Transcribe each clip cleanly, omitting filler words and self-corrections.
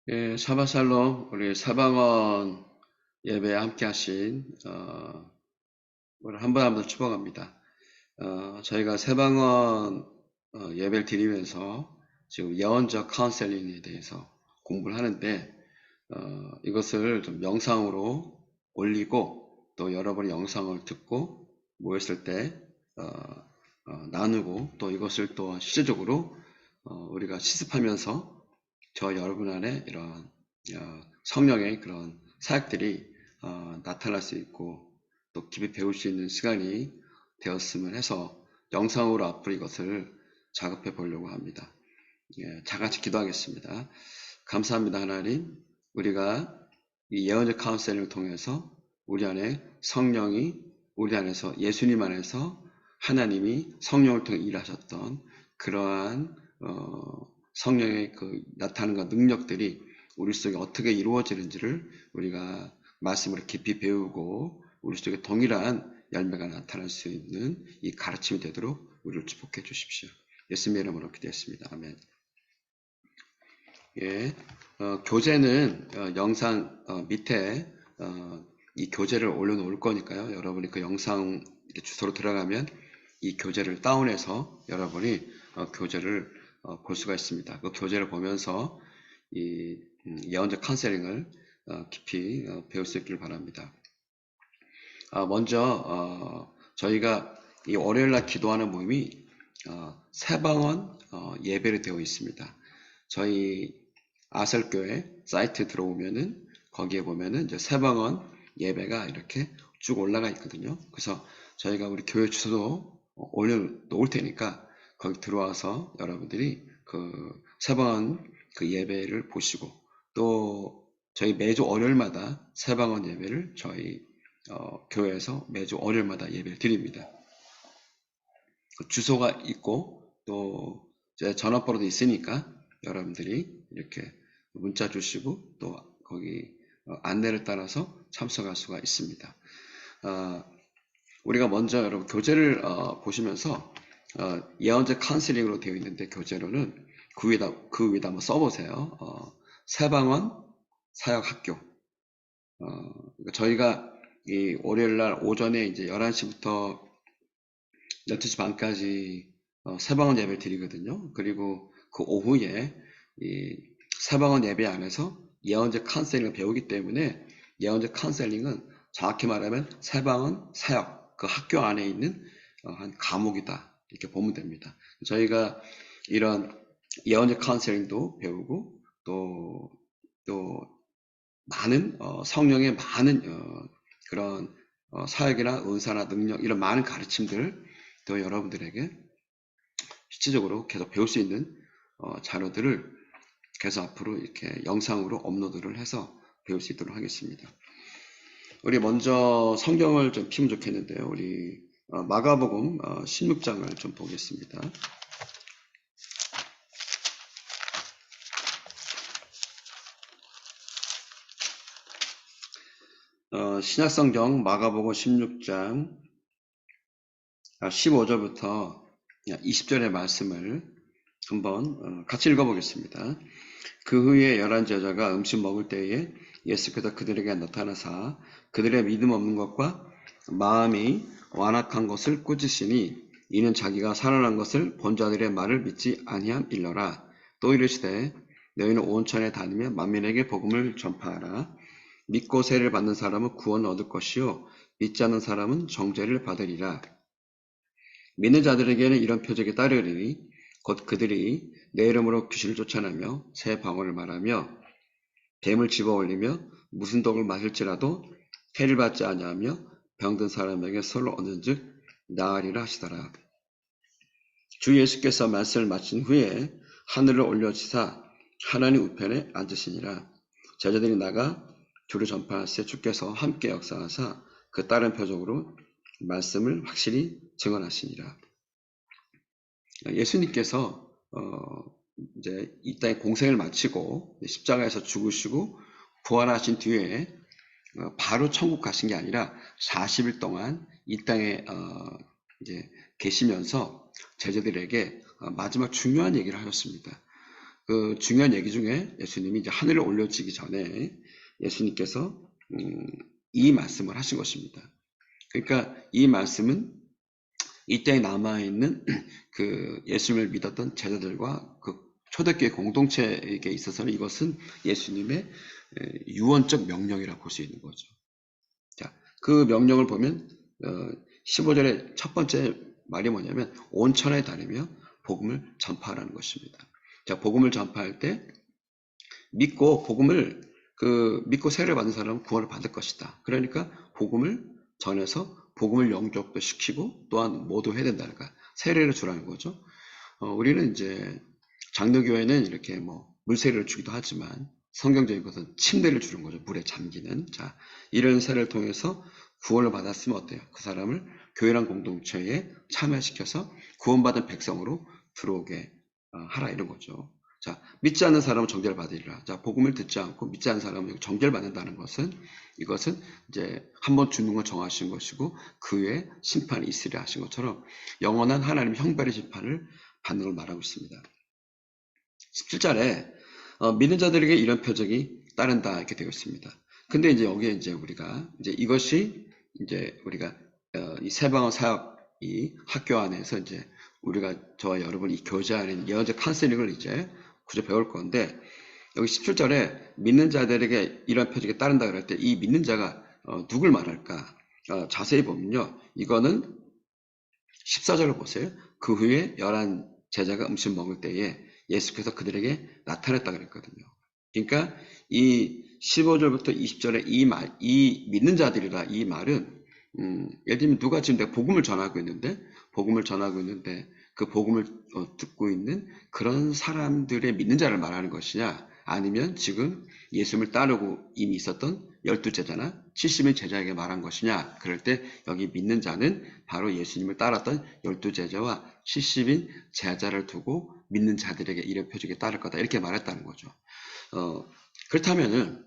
예, 샤바샬롬, 우리 사방원 예배에 함께 하신, 오늘 한 번 한 번 축복합니다. 저희가 사방원 예배를 드리면서 지금 예언적 카운셀링에 대해서 공부를 하는데, 이것을 좀 영상으로 올리고, 또 여러분이 영상을 듣고 모였을 때, 나누고, 또 이것을 또 실제적으로, 우리가 실습하면서 저 여러분 안에 이런 성령의 그런 사역들이 나타날 수 있고 또 깊이 배울 수 있는 시간이 되었으면 해서 영상으로 앞으로 이것을 작업해 보려고 합니다. 예, 다 같이 기도하겠습니다. 감사합니다. 하나님, 우리가 이 예언적 카운셀링을 통해서 우리 안에 성령이 우리 안에서 예수님 안에서 하나님이 성령을 통해 일하셨던 그러한 성령의 그 나타나는 능력들이 우리 속에 어떻게 이루어지는지를 우리가 말씀으로 깊이 배우고 우리 속에 동일한 열매가 나타날 수 있는 이 가르침이 되도록 우리를 축복해 주십시오. 예수님의 이름으로 기도했습니다. 아멘. 예, 교재는 영상 밑에 이 교재를 올려놓을 거니까요. 여러분이 그 영상 주소로 들어가면 이 교재를 다운해서 여러분이 교재를 볼 수가 있습니다. 그 교재를 보면서 이 예언적 카운셀링을 깊이 배울 수 있기를 바랍니다. 먼저 저희가 이 월요일날 기도하는 모임이 세방원 예배로 되어 있습니다. 저희 아설교회 사이트 들어오면은 거기에 보면은 이제 세방원 예배가 이렇게 쭉 올라가 있거든요. 그래서 저희가 우리 교회 주소도 올려놓을 테니까 거기 들어와서 여러분들이 그 세방원 그 예배를 보시고 또 저희 매주 월요일마다 세방원 예배를 저희 교회에서 매주 월요일마다 예배를 드립니다. 그 주소가 있고 또 제 전화번호도 있으니까 여러분들이 이렇게 문자 주시고 또 거기 안내를 따라서 참석할 수가 있습니다. 우리가 먼저 여러분 교재를 보시면서 예언적 카운슬링으로 되어 있는데 교재로는 그 위에다 한번 써보세요. 세방원 사역학교. 그러니까 저희가 이 월요일날 오전에 이제 11시부터 12시 반까지 세방원 예배를 드리거든요. 그리고 그 오후에 이 세방원 예배 안에서 예언적 카운셀링을 배우기 때문에 예언적 카운셀링은 정확히 말하면 세방원 사역 그 학교 안에 있는 한 과목이다 이렇게 보면 됩니다. 저희가 이런 예언적 카운셀링도 배우고 또 많은 성령의 많은 그런 사역이나 은사나 능력 이런 많은 가르침들 또 여러분들에게 실질적으로 계속 배울 수 있는 자료들을 계속 앞으로 이렇게 영상으로 업로드를 해서 배울 수 있도록 하겠습니다. 우리 먼저 성경을 좀 피면 좋겠는데요. 우리 마가복음 16장을 좀 보겠습니다. 신약성경 마가복음 16장 15절부터 20절의 말씀을 한번 같이 읽어보겠습니다. 그 후에 11 여자가 음식 먹을 때에 예수께서 그들에게 나타나사 그들의 믿음 없는 것과 마음이 완악한 것을 꾸짖으시니 이는 자기가 살아난 것을 본 자들의 말을 믿지 아니함일러라. 또 이르시되 너희는 온 천에 다니며 만민에게 복음을 전파하라. 믿고 세를 받는 사람은 구원을 얻을 것이요 믿지 않는 사람은 정죄를 받으리라. 믿는 자들에게는 이런 표적이 따르리니 곧 그들이 내 이름으로 귀신을 쫓아내며 새 방언을 말하며 뱀을 집어올리며 무슨 독을 마실지라도 해를 받지 아니하며 병든 사람에게 설로 얻는즉 나으리라 하시더라. 주 예수께서 말씀을 마친 후에 하늘을 올려지사 하나님 우편에 앉으시니라. 제자들이 나가 주를 전파하세 주께서 함께 역사하사 그 다른 표적으로 말씀을 확실히 증언하시니라. 예수님께서 이제 이 땅에 공생을 마치고 십자가에서 죽으시고 부활하신 뒤에 바로 천국 가신 게 아니라 40일 동안 이 땅에 이제 계시면서 제자들에게 마지막 중요한 얘기를 하셨습니다. 그 중요한 얘기 중에 예수님이 이제 하늘에 올려지기 전에 예수님께서 이 말씀을 하신 것입니다. 그러니까 이 말씀은 이 땅에 남아있는 그 예수님을 믿었던 제자들과 그 초대교회 공동체에게 있어서는 이것은 예수님의 유언적 명령이라고 볼 수 있는 거죠. 자, 그 명령을 보면 15절의 첫 번째 말이 뭐냐면 온 천하에 다니며 복음을 전파하라는 것입니다. 자, 복음을 전파할 때 믿고 믿고 세례를 받은 사람은 구원을 받을 것이다. 그러니까 복음을 전해서 복음을 영접도 시키고 또한 모두 해야 된다는 거야. 세례를 주라는 거죠. 우리는 이제 장로교회는 이렇게 뭐 물세례를 주기도 하지만 성경적인 것은 침례를 주는 거죠. 물에 잠기는. 자, 이런 세례를 통해서 구원을 받았으면 어때요? 그 사람을 교회랑 공동체에 참여시켜서 구원받은 백성으로 들어오게 하라 이런 거죠. 자, 믿지 않는 사람은 정죄를 받으리라. 자, 복음을 듣지 않고 믿지 않는 사람은 정죄를 받는다는 것은 이것은 이제 한번 죽는 걸 정하신 것이고 그 후에 심판이 있으리라 하신 것처럼 영원한 하나님의 형벌의 심판을 받는 걸 말하고 있습니다. 17절에 믿는 자들에게 이런 표적이 따른다 이렇게 되어 있습니다. 근데 이제 여기에 이제 우리가 이제 이것이 이제 우리가 이 세방언 사역 이 학교 안에서 이제 우리가 저와 여러분이 교제하는 예언적 카운셀링을 이제 구조 배울 건데 여기 17절에 믿는 자들에게 이런 표적이 따른다 그럴 때 이 믿는 자가 누굴 말할까? 자세히 보면요. 이거는 14절을 보세요. 그 후에 11 제자가 음식 먹을 때에 예수께서 그들에게 나타났다 그랬거든요. 그러니까 이 15절부터 20절에 이 믿는 자들이라 이 말은 예를 들면 누가 지금 내가 복음을 전하고 있는데 그 복음을 듣고 있는 그런 사람들의 믿는 자를 말하는 것이냐 아니면 지금 예수님을 따르고 이미 있었던 12제자나 70인 제자에게 말한 것이냐 그럴 때 여기 믿는 자는 바로 예수님을 따랐던 12제자와 70인 제자를 두고 믿는 자들에게 이런 표적이 따를 거다 이렇게 말했다는 거죠. 그렇다면은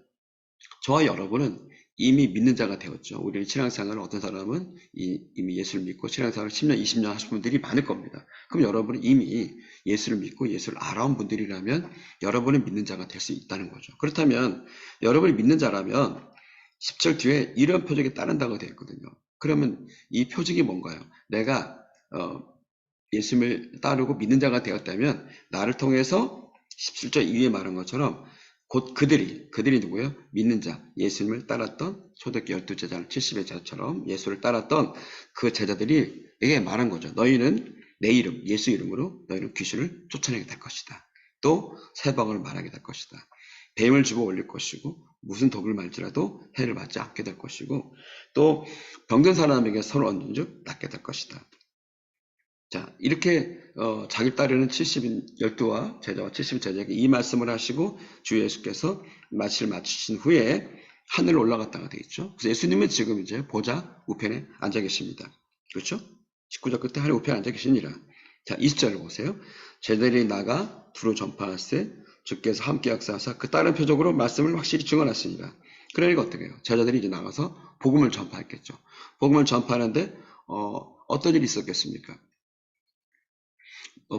저와 여러분은 이미 믿는 자가 되었죠. 우리는 신앙생활을 어떤 사람은 이미 예수를 믿고 신앙생활을 10년, 20년 하신 분들이 많을 겁니다. 그럼 여러분은 이미 예수를 믿고 예수를 알아온 분들이라면 여러분은 믿는 자가 될 수 있다는 거죠. 그렇다면 여러분이 믿는 자라면 10절 뒤에 이런 표적이 따른다고 되어 있거든요. 그러면 이 표적이 뭔가요? 내가 예수님을 따르고 믿는 자가 되었다면 나를 통해서 17절 이후에 말한 것처럼 곧 그들이 누구예요? 믿는 자, 예수님을 따랐던 초대교회 12제자, 70의 제자처럼 예수를 따랐던 그 제자들이 에게 말한 거죠. 너희는 내 이름, 예수 이름으로 너희는 귀신을 쫓아내게 될 것이다. 또 세방을 말하게 될 것이다. 뱀을 집어 올릴 것이고 무슨 독을 말지라도 해를 받지 않게 될 것이고 또 병든 사람에게 손을 얹은 즉 낫게 될 것이다. 자, 이렇게 자기 따르는 70인 12와 제자와 70인 제자에게 이 말씀을 하시고 주 예수께서 말씀을 마치신 후에 하늘로 올라갔다가 되겠죠. 그래서 예수님은 지금 이제 보좌 우편에 앉아 계십니다. 그렇죠? 19절 끝에 하늘 우편에 앉아 계시니라. 자, 20절을 보세요. 제자들이 나가 두루 전파하세 주께서 함께 역사하사 그 다른 표적으로 말씀을 확실히 증언하시니라. 그러니까 어떻게 해요? 제자들이 이제 나가서 복음을 전파했겠죠. 복음을 전파하는데 어떤 일이 있었겠습니까?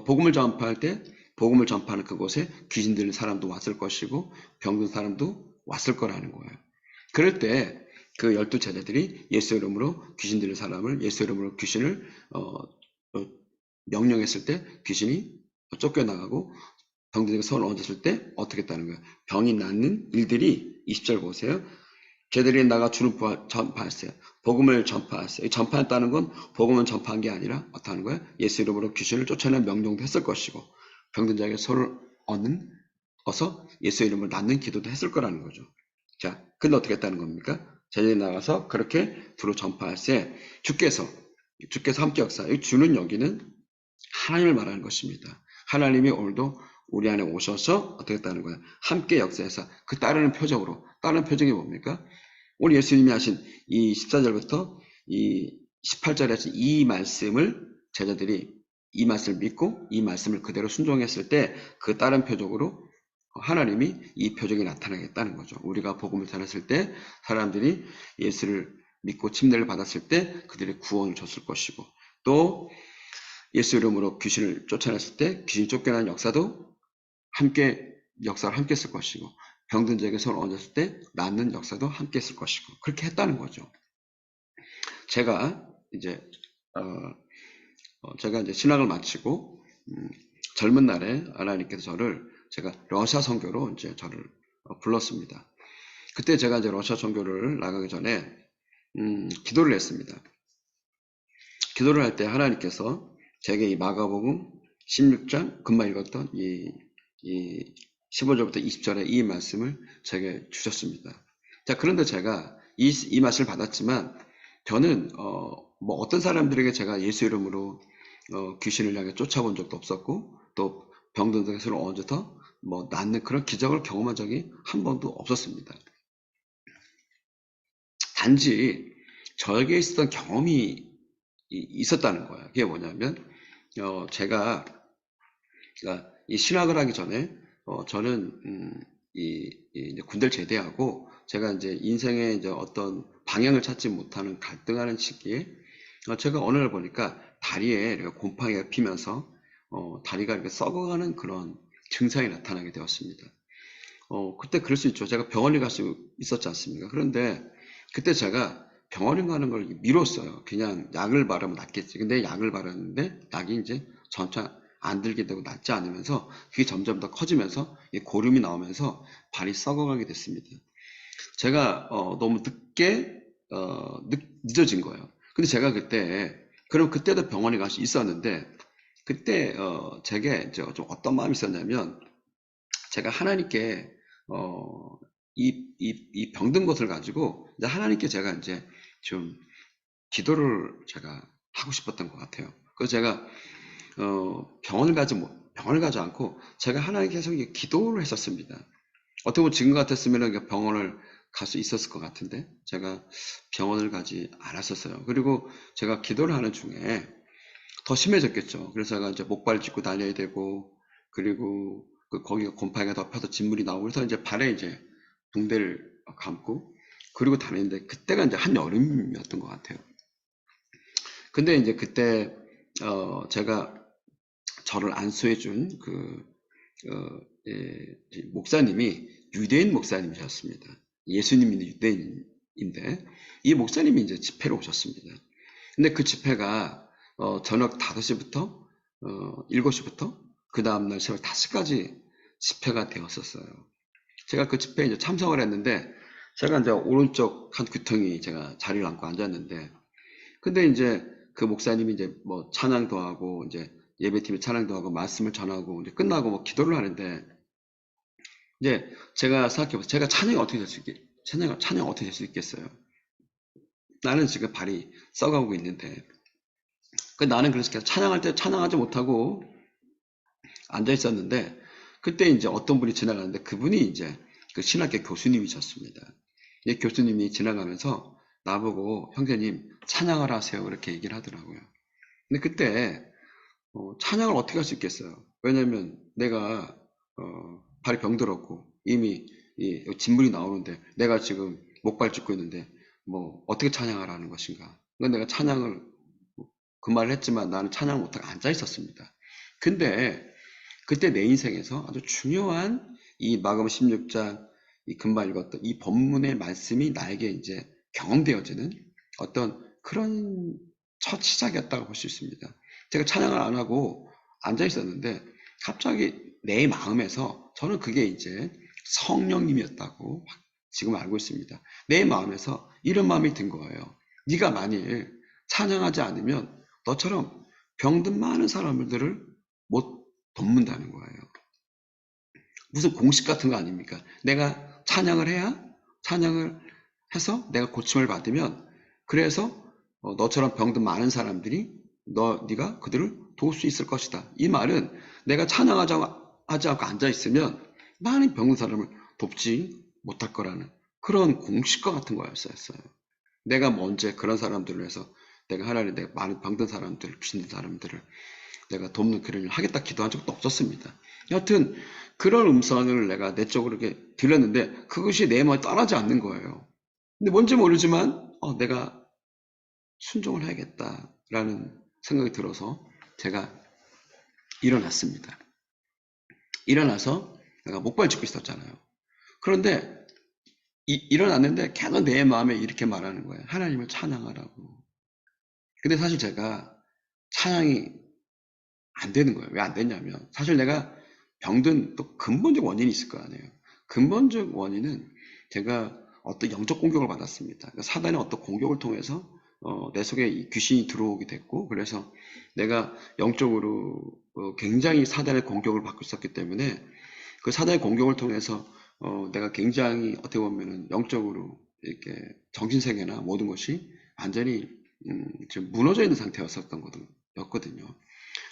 복음을 전파할 때 복음을 전파하는 그곳에 귀신 들린 사람도 왔을 것이고 병든 사람도 왔을 거라는 거예요. 그럴 때 그 12제자들이 예수 이름으로 귀신 들린 사람을 예수 이름으로 귀신을 명령했을 때 귀신이 쫓겨나가고 병든에게 손을 얹었을 때 어떻게 했다는 거예요. 병이 낫는 일들이 20절 보세요. 제자들이 나가 주를 전파했어요. 복음을 전파했어요. 전파했다는 건 복음을 전파한 게 아니라 어떻게 하는 거예요? 예수 이름으로 귀신을 쫓아내는 명령도 했을 것이고 병든 자에게 손을 얹어서 예수 이름을 낳는 기도도 했을 거라는 거죠. 자, 근데 어떻게 했다는 겁니까? 제자들이 나가서 그렇게 두루 전파했어요. 주께서 함께 역사. 주는 여기는 하나님을 말하는 것입니다. 하나님이 오늘도 우리 안에 오셔서 어떻게 했다는 거예요? 함께 역사해서 그 따르는 표적으로. 따르는 표적이 뭡니까? 오늘 예수님이 하신 이 14절부터 이 18절에 하신 이 말씀을 제자들이 이 말씀을 믿고 이 말씀을 그대로 순종했을 때 그 다른 표적으로 하나님이 이 표적이 나타나겠다는 거죠. 우리가 복음을 전했을 때 사람들이 예수를 믿고 침례를 받았을 때 그들의 구원을 줬을 것이고 또 예수 이름으로 귀신을 쫓아냈을 때 귀신이 쫓겨나는 역사도 함께 역사를 함께 했을 것이고 병든 자에게 손을 얹었을 때 낫는 역사도 함께 했을 것이고 그렇게 했다는 거죠. 제가 이제 제가 이제 신학을 마치고 젊은 날에 하나님께서 제가 러시아 선교로 이제 저를 불렀습니다. 그때 제가 이제 러시아 선교를 나가기 전에 기도를 했습니다. 기도를 할 때 하나님께서 제게 이 마가복음 16장 금방 읽었던 이 15절부터 20절의 이 말씀을 제게 주셨습니다. 자, 그런데 제가 이 말씀을 받았지만 저는 뭐 어떤 사람들에게 제가 예수 이름으로 귀신을 향해 쫓아본 적도 없었고 또 병든 자에게 손을 얹어서 뭐 낫는 그런 기적을 경험한 적이 한 번도 없었습니다. 단지 저에게 있었던 경험이 있었다는 거예요. 그게 뭐냐면 제가 이 신학을 하기 전에 저는 이제 군대를 제대하고 제가 이제 인생의 이제 어떤 방향을 찾지 못하는 갈등하는 시기에 제가 어느 날 보니까 다리에 이렇게 곰팡이가 피면서 다리가 이렇게 썩어가는 그런 증상이 나타나게 되었습니다. 그때 그럴 수 있죠. 제가 병원에 갈 수 있었지 않습니까? 그런데 그때 제가 병원에 가는 걸 미뤘어요. 그냥 약을 바르면 낫겠지. 근데 약을 바르는데 약이 이제 점차 안 들게 되고 낫지 않으면서 그게 점점 더 커지면서 고름이 나오면서 발이 썩어가게 됐습니다. 제가 너무 늦게 늦어진 거예요. 근데 제가 그럼 그때도 병원에 갈 수 있었는데 그때 제게 좀 어떤 마음이 있었냐면 제가 하나님께 이 병든 것을 가지고 이제 하나님께 제가 이제 좀 기도를 제가 하고 싶었던 것 같아요. 그래서 제가 병원을 가지 않고 제가 하나님께 계속 기도를 했었습니다. 어떻게 보면 지금 같았으면 병원을 갈 수 있었을 것 같은데 제가 병원을 가지 않았었어요. 그리고 제가 기도를 하는 중에 더 심해졌겠죠. 그래서 제가 이제 목발 짚고 다녀야 되고 그리고 거기가 곰팡이가 덮여서 진물이 나오고 그래서 이제 발에 이제 붕대를 감고 그리고 다니는데 그때가 이제 한여름이었던 것 같아요. 근데 이제 그때 제가 저를 안수해준 목사님이 유대인 목사님이셨습니다. 예수님이 유대인인데 이 목사님이 이제 집회로 오셨습니다. 근데 그 집회가 저녁 5시부터 7시부터 그 다음날 새벽 5시까지 집회가 되었었어요. 제가 그 집회에 이제 참석을 했는데 제가 이제 오른쪽 한 귀퉁이 제가 자리를 앉고 앉았는데 근데 이제 그 목사님이 이제 뭐 찬양도 하고 이제 예배팀에 찬양도 하고 말씀을 전하고 이제 끝나고 뭐 기도를 하는데 이제 제가 생각해보세요. 제가 찬양이 어떻게 될 수 찬양 어떻게 될 수 있겠어요? 나는 지금 발이 썩어가고 있는데 나는 그래서 찬양할 때 찬양하지 못하고 앉아 있었는데 그때 이제 어떤 분이 지나가는데 그분이 이제 그 신학교 교수님이셨습니다. 이 교수님이 지나가면서 나보고 형제님 찬양을 하세요 이렇게 얘기를 하더라고요. 근데 그때 찬양을 어떻게 할 수 있겠어요? 왜냐면 내가 발이 병들었고 이미 이 진물이 나오는데 내가 지금 목발 짚고 있는데 뭐 어떻게 찬양하라는 것인가? 그러니까 내가 찬양을 그 말을 했지만 나는 찬양을 못하고 앉아 있었습니다. 근데 그때 내 인생에서 아주 중요한 이 마가복음 16장 이 금방 읽었던 이 본문의 말씀이 나에게 이제 경험되어지는 어떤 그런 첫 시작이었다고 볼 수 있습니다. 제가 찬양을 안 하고 앉아 있었는데 갑자기 내 마음에서 저는 그게 이제 성령님이었다고 지금 알고 있습니다. 내 마음에서 이런 마음이 든 거예요. 네가 만일 찬양하지 않으면 너처럼 병든 많은 사람들을 못 돕는다는 거예요. 무슨 공식 같은 거 아닙니까? 내가 찬양을 해야 찬양을 해서 내가 고침을 받으면 그래서 너처럼 병든 많은 사람들이 네가 그들을 도울 수 있을 것이다. 이 말은 내가 찬양하지 않고 앉아 있으면 많은 병든 사람을 돕지 못할 거라는 그런 공식과 같은 거였어요. 내가 언제 그런 사람들을 위해서 내가 하나님 내가 많은 병든 사람들, 귀신든 사람들을 내가 돕는 그런 일을 하겠다 기도한 적도 없었습니다. 여하튼 그런 음성을 내가 내 쪽으로 이렇게 들렸는데 그것이 내 마음에 떠나지 않는 거예요. 근데 뭔지 모르지만 내가 순종을 해야겠다라는 생각이 들어서 제가 일어났습니다. 일어나서 내가 목발 짚고 있었잖아요. 그런데 일어났는데 계속 내 마음에 이렇게 말하는 거예요. 하나님을 찬양하라고. 근데 사실 제가 찬양이 안 되는 거예요. 왜 안 됐냐면 사실 내가 병든 또 근본적 원인이 있을 거 아니에요. 근본적 원인은 제가 어떤 영적 공격을 받았습니다. 그러니까 사단의 어떤 공격을 통해서 내 속에 이 귀신이 들어오게 됐고, 그래서 내가 영적으로 굉장히 사단의 공격을 받고 있었기 때문에 그 사단의 공격을 통해서 내가 굉장히 어떻게 보면은 영적으로 이렇게 정신세계나 모든 것이 완전히 지금 무너져 있는 상태였었던 거였거든요.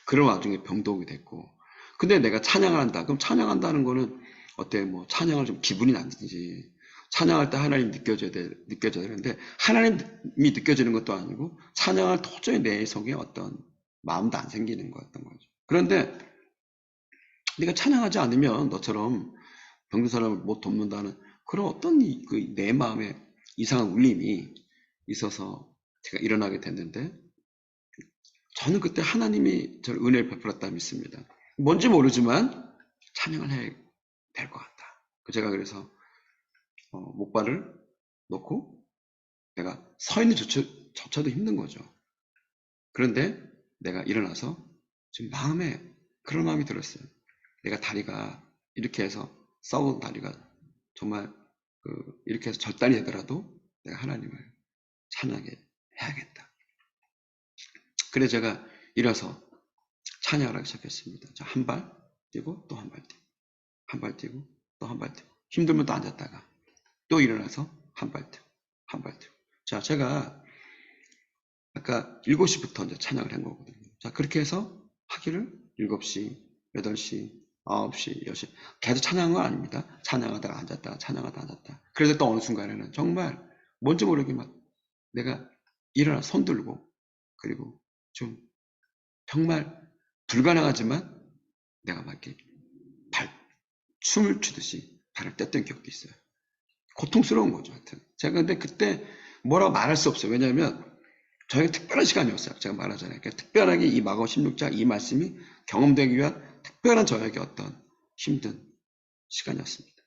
그런 와중에 병동이 됐고, 근데 내가 찬양을 한다. 그럼 찬양한다는 거는 어때? 뭐 찬양을 좀 기분이 나든지, 찬양할 때 하나님 느껴져야 되는데 하나님이 느껴지는 것도 아니고 찬양할 도저히 내 속에 어떤 마음도 안 생기는 거였던 거죠. 그런데 네가 찬양하지 않으면 너처럼 병든 사람을 못 돕는다는 그런 어떤 내 마음에 이상한 울림이 있어서 제가 일어나게 됐는데, 저는 그때 하나님이 저를 은혜를 베풀었다 믿습니다. 뭔지 모르지만 찬양을 해야 될 것 같다. 제가 그래서 목발을 놓고 내가 서 있는 조차도 힘든 거죠. 그런데 내가 일어나서 지금 마음에 그런 마음이 들었어요. 내가 다리가 이렇게 해서 썩은 다리가 정말 이렇게 해서 절단이 되더라도 내가 하나님을 찬양해 해야겠다. 그래서 제가 일어서 찬양을 하기 시작했습니다. 한 발 뛰고 또 한 발 뛰고 한 발 뛰고 또 한 발 뛰고 힘들면 또 앉았다가 또 일어나서 한 발 뛰고 한 발 뛰고. 자, 제가 아까 7시부터 이제 찬양을 한 거거든요. 자, 그렇게 해서 하기를 7시, 8시, 9시, 10시 계속 찬양한 건 아닙니다. 찬양하다가 앉았다, 찬양하다가 앉았다. 그래서 또 어느 순간에는 정말 뭔지 모르게 막 내가 일어나 손 들고, 그리고 좀 정말 불가능하지만 내가 막 이렇게 춤을 추듯이 발을 뗐던 기억도 있어요. 고통스러운 거죠, 하여튼. 제가 근데 그때 뭐라고 말할 수 없어요. 왜냐하면 저에게 특별한 시간이었어요. 제가 말하잖아요. 그러니까 특별하게 이 마가복음 16장 이 말씀이 경험되기 위한 특별한 저에게 어떤 힘든 시간이었습니다.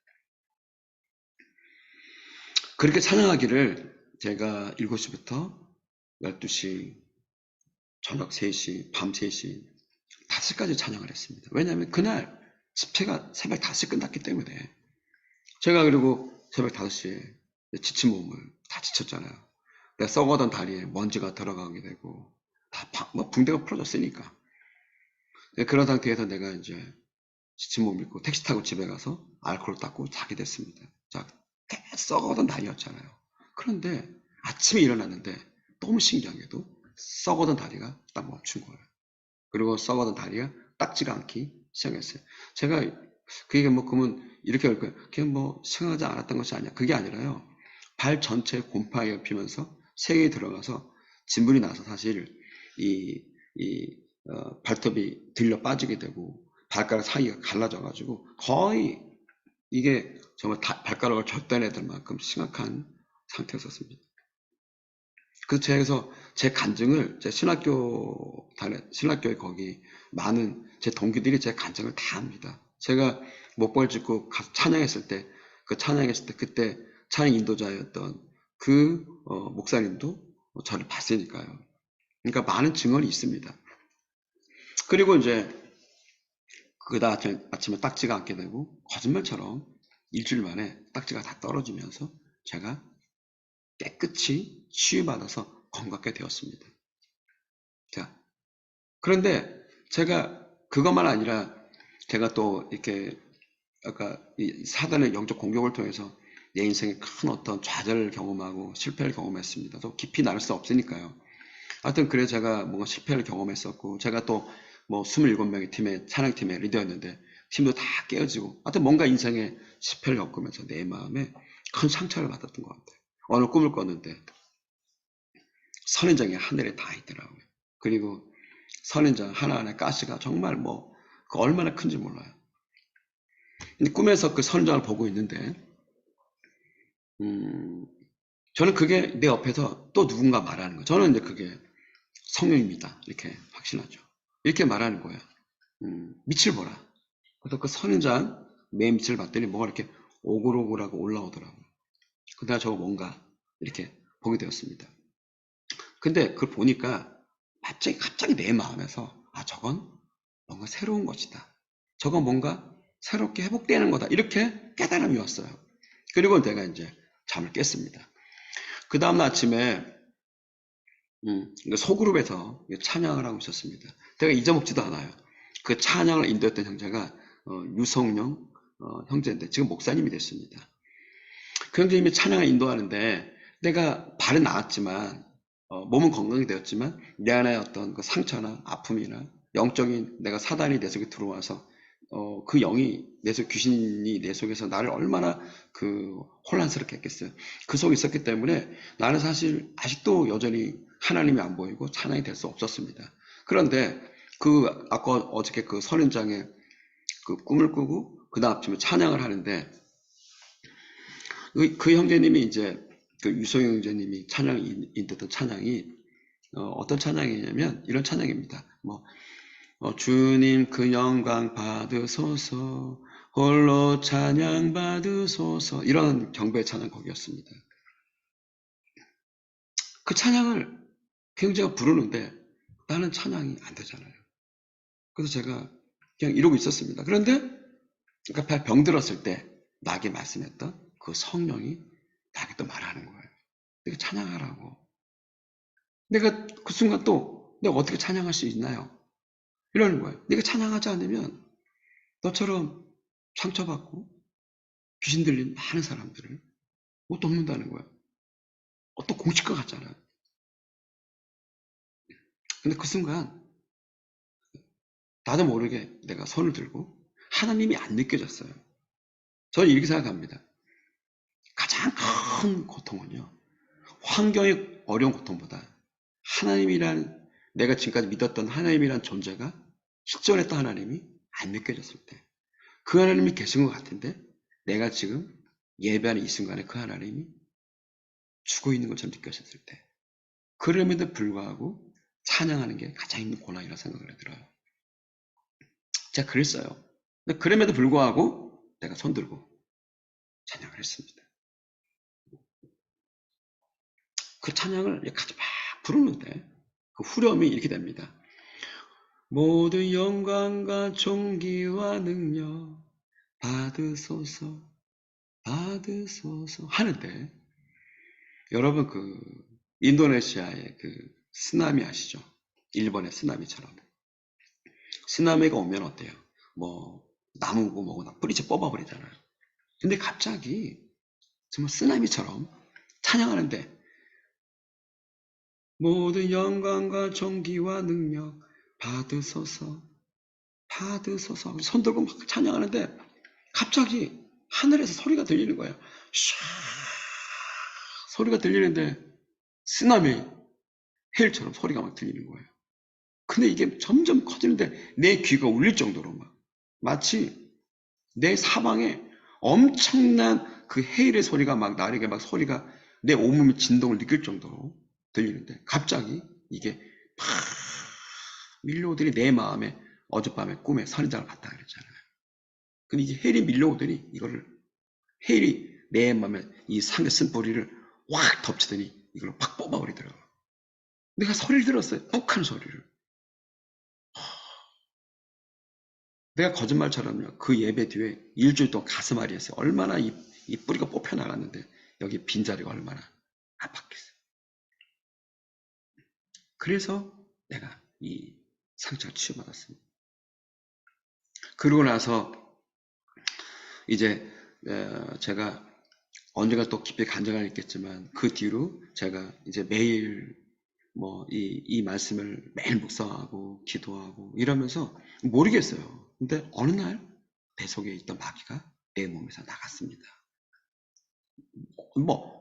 그렇게 찬양하기를 제가 7시부터 12시, 저녁 3시, 밤 3시, 5시까지 찬양을 했습니다. 왜냐하면 그날 집회가 새벽 5시에 끝났기 때문에. 제가 그리고 새벽 5시에 지친 몸을 다 지쳤잖아요. 내가 썩어던 다리에 먼지가 들어가게 되고 뭐 붕대가 풀어졌으니까. 그런 상태에서 내가 이제 지친 몸을 입고 택시 타고 집에 가서 알코올 닦고 자게 됐습니다. 자, 썩어던 다리였잖아요. 그런데 아침에 일어났는데 너무 신기하게도 썩어던 다리가 딱 멈춘 거예요. 그리고 썩어던 다리가 닦지가 않기 시작했어요. 제가 그게 뭐 그러면 이렇게 할 거예요. 그게 뭐 생각하지 않았던 것이 아니야. 그게 아니라요. 발 전체에 곰팡이가 피면서 세게 들어가서 진물이 나서 사실 발톱이 들려 빠지게 되고 발가락 사이가 갈라져가지고 거의 이게 정말 발가락을 절단해야 될 만큼 심각한 상태였었습니다. 그래서 제 간증을 제 신학교에 거기 많은 제 동기들이 제 간증을 다 합니다. 제가 목발 짚고 가서 찬양했을 때, 그때 찬양 인도자였던 목사님도 저를 봤으니까요. 그러니까 많은 증언이 있습니다. 그리고 이제 아침에 딱지가 않게 되고 거짓말처럼 일주일 만에 딱지가 다 떨어지면서 제가 깨끗이 치유받아서 건강하게 되었습니다. 자, 그런데 제가 그것만 아니라 제가 또 이렇게 아까 이 사단의 영적 공격을 통해서 내 인생에 큰 어떤 좌절을 경험하고 실패를 경험했습니다. 또 깊이 나눌 수 없으니까요. 하여튼 그래서 제가 뭔가 실패를 경험했었고, 제가 또 뭐 27명의 찬양팀의 리더였는데 팀도 다 깨어지고, 하여튼 뭔가 인생에 실패를 겪으면서 내 마음에 큰 상처를 받았던 것 같아요. 어느 꿈을 꿨는데 선인장이 하늘에 다 있더라고요. 그리고 선인장 하나하나 가시가 정말 뭐 그 얼마나 큰지 몰라요. 근데 꿈에서 그 선인장을 보고 있는데 저는 그게 내 옆에서 또 누군가 말하는 거예요. 저는 이제 그게 성령입니다. 이렇게 확신하죠. 이렇게 말하는 거예요. 밑을 보라. 그래서 그 선인장 맨 밑을 봤더니 뭐가 이렇게 오글오글하고 올라오더라고요. 그다음 저거 뭔가 이렇게 보게 되었습니다. 근데 그걸 보니까 갑자기 내 마음에서 저건 뭔가 새로운 것이다. 저건 뭔가 새롭게 회복되는 거다. 이렇게 깨달음이 왔어요. 그리고 내가 이제 잠을 깼습니다. 그 다음날 아침에 소그룹에서 찬양을 하고 있었습니다. 내가 잊어먹지도 않아요. 그 찬양을 인도했던 형제가 유성령 형제인데 지금 목사님이 됐습니다. 그 형제님이 찬양을 인도하는데 내가 발은 나았지만 몸은 건강이 되었지만 내 안에 어떤 그 상처나 아픔이나 영적인 내가 사단이 내 속에 들어와서 그 영이 내 속 귀신이 내 속에서 나를 얼마나 그 혼란스럽게 했겠어요. 그 속에 있었기 때문에 나는 사실 아직도 여전히 하나님이 안 보이고 찬양이 될 수 없었습니다. 그런데 아까 어저께 그 선인장에 그 꿈을 꾸고 그 다음 아침에 찬양을 하는데 그 형제님이 이제 그 유소영 형제님이 인도했던 찬양이 어떤 찬양이냐면 이런 찬양입니다. 주님 그 영광 받으소서 홀로 찬양 받으소서 이런 경배 찬양 곡이었습니다. 그 찬양을 그 형제가 부르는데 나는 찬양이 안 되잖아요. 그래서 제가 그냥 이러고 있었습니다. 그런데 그러니까 병들었을 때 나에게 말씀했던 그 성령이 나에게 또 말하는 거예요. 내가 찬양하라고. 내가 그 순간 또 내가 어떻게 찬양할 수 있나요? 이러는 거예요. 네가 찬양하지 않으면 너처럼 상처받고 귀신 들린 많은 사람들을 못 돕는다는 거예요. 또 공식과 같잖아요. 근데 그 순간 나도 모르게 내가 손을 들고 하나님이 안 느껴졌어요. 저는 이렇게 생각합니다. 가장 큰 고통은요. 환경의 어려운 고통보다 하나님이란 내가 지금까지 믿었던 하나님이란 존재가 실존했던 하나님이 안 느껴졌을 때 그 하나님이 계신 것 같은데 내가 지금 예배하는 이 순간에 그 하나님이 죽어 있는 것처럼 느껴졌을 때 그럼에도 불구하고 찬양하는 게 가장 힘든 고난이라고 생각을 들어요. 제가 그랬어요. 근데 그럼에도 불구하고 내가 손들고 찬양을 했습니다. 그 찬양을 같이 막 부르는데 그 후렴이 이렇게 됩니다. 모든 영광과 존귀와 능력 받으소서 하는데 여러분 그 인도네시아의 그 쓰나미 아시죠? 일본의 쓰나미처럼 쓰나미가 오면 어때요? 나무고 뭐고 다 뿌리째 뽑아버리잖아요. 근데 갑자기 정말 쓰나미처럼 찬양하는데 모든 영광과 존귀와 능력 받으소서 손 들고 막 찬양하는데 갑자기 하늘에서 소리가 들리는 거예요. 샤 소리가 들리는데 쓰나미 해일처럼 소리가 막 들리는 거예요. 근데 이게 점점 커지는데 내 귀가 울릴 정도로 마치 내 사방에 엄청난 그 해일의 소리가 막 나에게 막 소리가 내 온몸의 진동을 느낄 정도로 들리는데 갑자기 이게 팍 밀려오더니 내 마음에 어젯밤에 꿈에 선인장을 봤다 그랬잖아요. 근데 이게 해일이 밀려오더니 해일이 내 마음에 이 상에 쓴 뿌리를 확 덮치더니 이걸 확 뽑아버리더라고요. 내가 소리를 들었어요. 욱하는 소리를. 내가 거짓말처럼요. 그 예배 뒤에 일주일 동안 가슴 앓이했어요. 얼마나 이 뿌리가 뽑혀 나갔는데 여기 빈자리가 얼마나 아팠겠어요. 그래서 내가 이 상처를 치유받았습니다. 그러고 나서 이제 제가 언젠가 또 깊이 간증을 했겠지만 그 뒤로 제가 이제 매일 이 말씀을 매일 묵상하고 기도하고 이러면서 모르겠어요. 근데 어느 날 내 속에 있던 마귀가 내 몸에서 나갔습니다.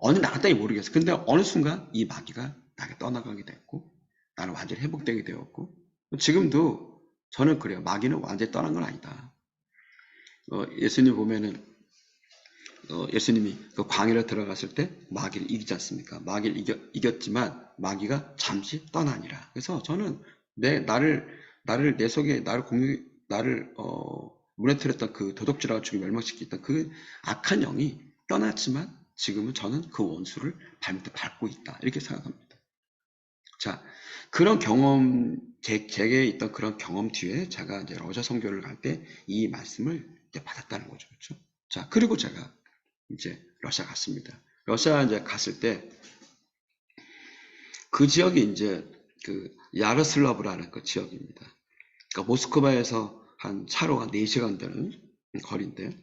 어느 나갔다니 모르겠어요. 근데 어느 순간 이 마귀가 나에게 떠나가게 됐고 나는 완전히 회복되게 되었고 지금도 저는 그래요. 마귀는 완전히 떠난 건 아니다. 예수님 보면은 예수님이 그 광야로 들어갔을 때 마귀를 이기지 않습니까? 마귀를 이겼지만 마귀가 잠시 떠나니라. 그래서 저는 나를 내 속에 나를 무너뜨렸던 그 도덕질하고 죽이 멸망시켰던 그 악한 영이 떠났지만 지금은 저는 그 원수를 발밑에 밟고 있다. 이렇게 생각합니다. 자, 그런 경험, 제게 있던 그런 경험 뒤에 제가 이제 러시아 선교를 갈 때 이 말씀을 이제 받았다는 거죠. 그렇죠? 자, 그리고 제가 이제 러시아 갔습니다. 러시아 이제 갔을 때 그 지역이 이제 그 야로슬라브라는 그 지역입니다. 그러니까 모스크바에서 한 차로 한 4시간 되는 거리인데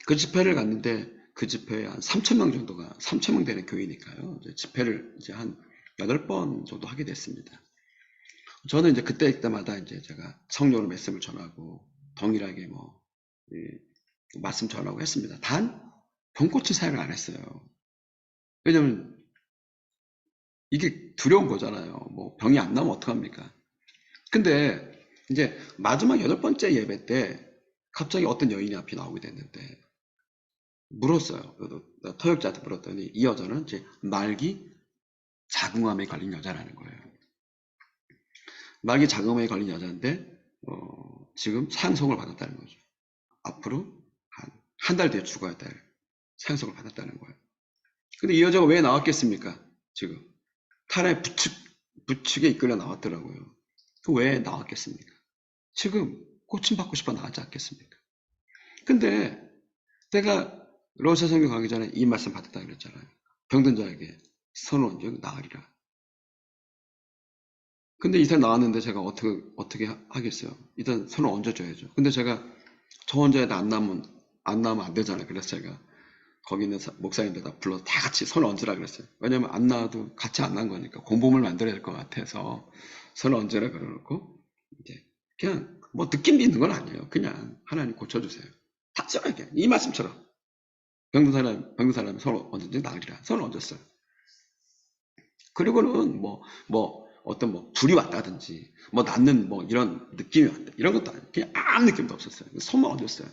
그 집회를 갔는데 그 집회에 한 3,000명 정도가 3,000명 되는 교회니까요. 이제 집회를 이제 한 8번 정도 하게 됐습니다. 저는 이제 그때마다 이제 제가 성령으로 말씀을 전하고 동일하게 뭐 말씀 전하고 했습니다. 단 병고치 사역을 안 했어요. 왜냐면 이게 두려운 거잖아요. 뭐 병이 안 나면 어떡합니까? 근데 이제 마지막 8번째 예배 때 갑자기 어떤 여인이 앞에 나오게 됐는데 물었어요. 토역자한테 물었더니 이 여자는 이제 말기 자궁암에 걸린 여자라는 거예요. 말기 자궁암에 걸린 여자인데 지금 사형선고를 받았다는 거죠. 앞으로 한 달 뒤에 죽어야 될 사형선고를 받았다는 거예요. 근데 이 여자가 왜 나왔겠습니까? 지금 타라의 부축에 이끌려 나왔더라고요. 그 왜 나왔겠습니까? 지금 고침받고 싶어 나왔지 않겠습니까? 근데 내가 러시아 선교 가기 전에 이 말씀 받았다 그랬잖아요. 병든 자에게 선을 얹어 나으리라. 근데 이사 나왔는데 제가 어떻게 하겠어요? 일단 선을 얹어줘야죠. 근데 제가 저 혼자에다 안 나오면 안 되잖아요. 그래서 제가 거기 있는 목사님들 다 불러서 다 같이 선을 얹으라 그랬어요. 왜냐면 안 나와도 같이 안 난 거니까 공범을 만들어야 될 것 같아서 선을 얹으라 그래놓고 이제 그냥 뭐 느낌 있는 건 아니에요. 그냥 하나님 고쳐주세요. 단순하게 이 말씀처럼 병든 사람이 선을 얹은지 나으리라. 선을 얹었어요. 그리고는 어떤 불이 왔다든지 낫는 이런 느낌이 왔다 이런 것도 아니에요. 그냥 아무 느낌도 없었어요. 손만 얹었어요.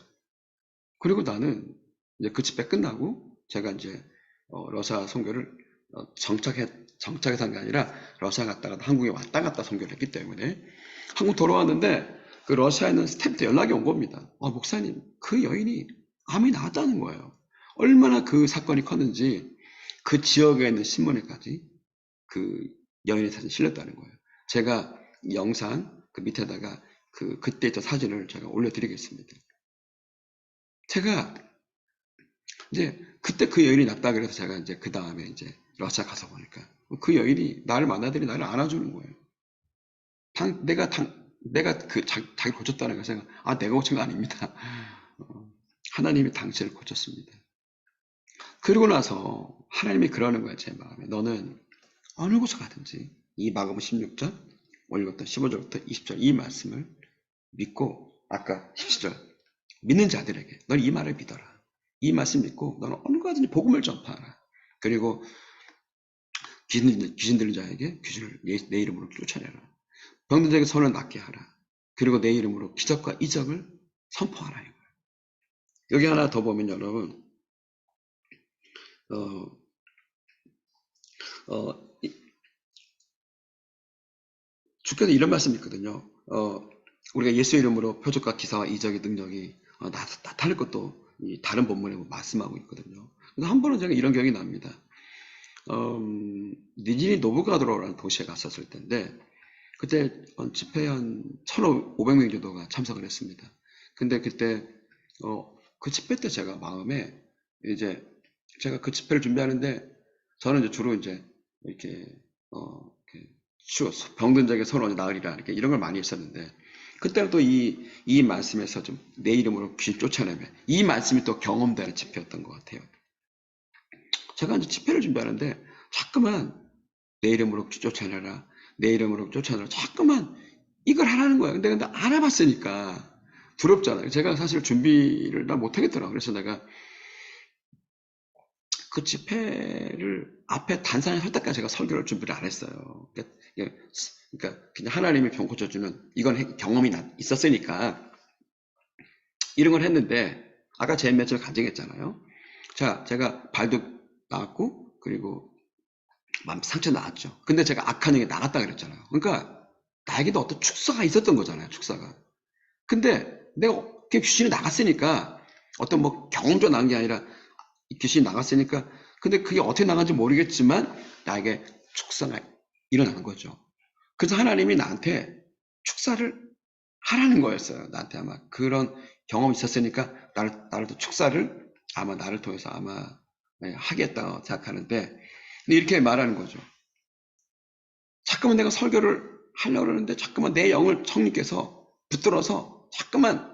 그리고 나는 이제 그 집회 끝나고 제가 이제 러시아 선교를 정착해서 한 게 아니라 러시아 갔다가 한국에 왔다 갔다 선교를 했기 때문에 한국 돌아왔는데 그 러시아에 있는 스태프한테 연락이 온 겁니다. 목사님 그 여인이 암이 나왔다는 거예요. 얼마나 그 사건이 컸는지 그 지역에 있는 신문에까지 그 여인의 사진이 실렸다는 거예요. 제가 이 영상 그 밑에다가 그때 있던 사진을 제가 올려드리겠습니다. 제가 이제 그때 그 여인이 났다 그래서 제가 이제 그 다음에 이제 러시아 가서 보니까 그 여인이 나를 만나더니 나를 안아주는 거예요. 내가 자기 고쳤다는 걸 생각, 내가 고친 거 아닙니다. 하나님이 당신을 고쳤습니다. 그러고 나서 하나님이 그러는 거예요, 제 마음에. 너는 어느 곳에 가든지 이 마가복음 16절, 올렸던 15절부터 20절 이 말씀을 믿고 아까 17절 믿는 자들에게 넌 이 말을 믿어라. 이 말씀 믿고 너는 어느 곳든지 복음을 전파하라. 그리고 귀신 들린 자에게 귀신을 내 이름으로 쫓아내라. 병든 자에게 손을 낫게 하라. 그리고 내 이름으로 기적과 이적을 선포하라. 이거예요. 여기 하나 더 보면 여러분 주께서 이런 말씀이 있거든요. 우리가 예수 이름으로 표적과 기사와 이적의 능력이 나타날 것도 다른 본문에 말씀하고 있거든요. 그래서 한 번은 제가 이런 기억이 납니다. 니지니 노브가드로라는 도시에 갔었을 텐데 그때 집회에 한 1,500명 정도가 참석을 했습니다. 근데 그때 그 집회 때 제가 마음에 이제 제가 그 집회를 준비하는데 저는 이제 주로 이제 이렇게 병든 자에게 손을 나으리라 이렇게 이런 걸 많이 했었는데 그때는 또 이 말씀에서 좀 내 이름으로 귀신 쫓아내면 이 말씀이 또 경험되는 집회였던 것 같아요. 제가 이제 집회를 준비하는데 자꾸만 내 이름으로 쫓아내라 내 이름으로 쫓아내라 자꾸만 이걸 하라는 거예요. 근데 안 해봤으니까 두렵잖아요. 제가 사실 준비를 다 못하겠더라고요. 그래서 내가 그 집회를 앞에 단상에 설 때까지 제가 설교를 준비를 안 했어요. 그러니까 그냥 하나님이 병 고쳐주는 이건 경험이 있었으니까 이런 걸 했는데 아까 제일 며칠 간증했잖아요. 자, 제가 발도 나왔고 그리고 상처 나왔죠. 근데 제가 악한 영이 나갔다 그랬잖아요. 그러니까 나에게도 어떤 축사가 있었던 거잖아요. 축사가. 근데 내가 귀신이 나갔으니까 어떤 뭐 경험도 난 게 아니라 귀신이 나갔으니까 근데 그게 어떻게 나간지 모르겠지만 나에게 축사가 일어나는 거죠. 그래서 하나님이 나한테 축사를 하라는 거였어요. 나한테 아마 그런 경험이 있었으니까 나를 또 축사를 아마 나를 통해서 아마 하겠다고 생각하는데 근데 이렇게 말하는 거죠. 자꾸만 내가 설교를 하려고 그러는데 자꾸만 내 영을 성령께서 붙들어서 자꾸만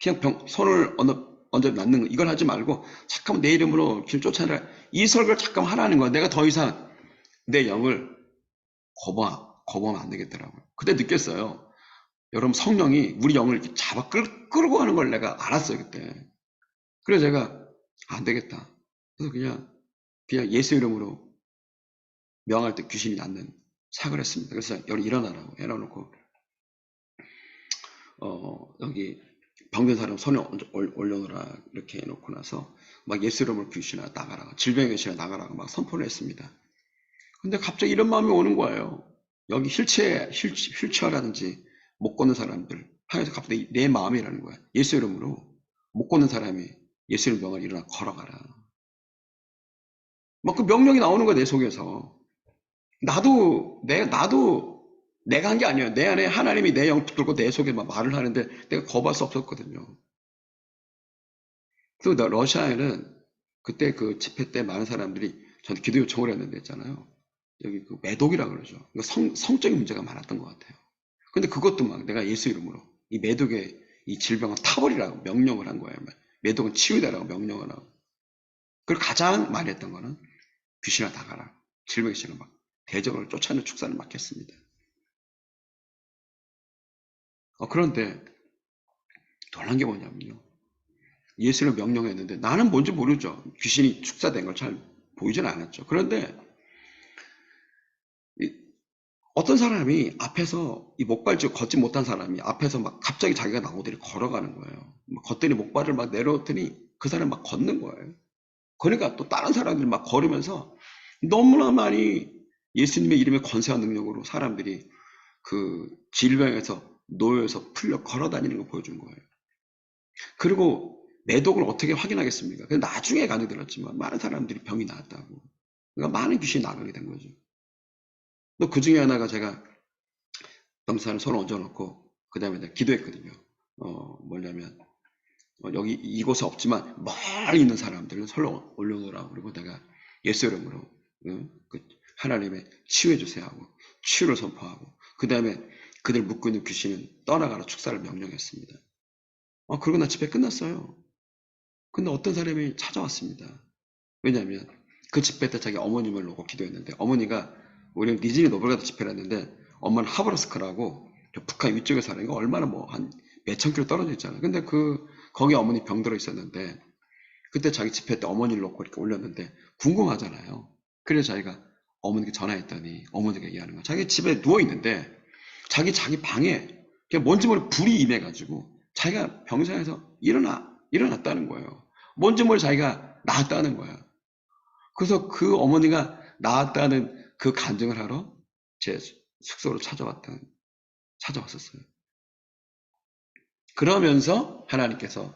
그냥 손을 얹어 놨는 거 이걸 하지 말고 자꾸만 내 이름으로 길 쫓아내라 이 설교를 자꾸만 하라는 거야. 내가 더 이상 내 영을 거부하면 안 되겠더라고요. 그때 느꼈어요. 여러분 성령이 우리 영을 이렇게 잡아 끌고 가는 걸 내가 알았어요 그때. 그래서 제가 안 되겠다. 그래서 그냥 예수 이름으로 명할 때 귀신이 낫는 사과를 했습니다. 그래서 여기 일어나라고 해놓고 여기 병든 사람 손에 올려놓으라 이렇게 해놓고 나서 막 예수 이름으로 귀신아 나가라고 질병의 귀신아 나가라고 막 선포를 했습니다. 근데 갑자기 이런 마음이 오는 거예요. 여기 휠체어라든지 못 걷는 사람들 하여서 갑자기 내 마음이라는 거야. 예수 이름으로 못 걷는 사람이 예수 이름 명을 일어나 걸어가라. 막 그 명령이 나오는 거야 내 속에서. 나도 내가 한 게 아니에요. 내 안에 하나님이 내 영 붙들고 내 속에 막 말을 하는데 내가 거부할 수 없었거든요. 그리고 러시아에는 그때 그 집회 때 많은 사람들이 저한테 기도 요청을 했는데 있잖아요. 여기 그 매독이라고 그러죠. 성적인 문제가 많았던 것 같아요. 근데 그것도 막 내가 예수 이름으로 이 매독의 이 질병을 타버리라고 명령을 한 거예요. 매독은 치유되라고 명령을 하고. 그리고 가장 많이 했던 거는 귀신아 나가라. 질병의 신을 막 대적을 쫓아내는 축사를 막 했습니다. 그런데 놀란 게 뭐냐면요. 예수를 명령했는데 나는 뭔지 모르죠. 귀신이 축사된 걸 잘 보이진 않았죠. 그런데 어떤 사람이 앞에서 이 목발지고 걷지 못한 사람이 앞에서 막 갑자기 자기가 나오더니 걸어가는 거예요. 걷더니 목발을 막 내려오더니 그 사람이 막 걷는 거예요. 그러니까 또 다른 사람들이 막 걸으면서 너무나 많이 예수님의 이름의 권세와 능력으로 사람들이 그 질병에서 노예에서 풀려 걸어 다니는 걸 보여준 거예요. 그리고 매독을 어떻게 확인하겠습니까? 나중에 간이 들었지만 많은 사람들이 병이 나았다고. 그러니까 많은 귀신이 나가게 된 거죠. 또 그 중에 하나가 제가 병사를 손을 얹어놓고 그 다음에 내가 기도했거든요. 뭐냐면 여기 이곳에 없지만 멀리 있는 사람들은 손을 올려놓으라고 그리고 내가 예수 이름으로 그 하나님의 치유해 주세요 하고 치유를 선포하고 그 다음에 그들 묶고 있는 귀신은 떠나가라 축사를 명령했습니다. 그러고 나 집회 끝났어요. 근데 어떤 사람이 찾아왔습니다. 왜냐하면 그 집회 때 자기 어머님을 놓고 기도했는데 어머니가 우리는 니즈니 노블가드 집회를 했는데 엄마는 하브라스크라고 북한 위쪽에 사는 거 얼마나 뭐 한 몇천 킬로 떨어져 있잖아요. 근데 거기 어머니 병들어 있었는데 그때 자기 집회 때 어머니를 놓고 이렇게 올렸는데 궁금하잖아요. 그래서 자기가 어머니께 전화했더니 어머니가 얘기하는 거야. 자기 집에 누워 있는데 자기 방에 그냥 뭔지 모르게 불이 임해가지고 자기가 병상에서 일어났다는 거예요. 뭔지 모르게 자기가 나았다는 거야. 그래서 그 어머니가 나았다는 그 간증을 하러 제 숙소로 찾아왔었어요. 그러면서 하나님께서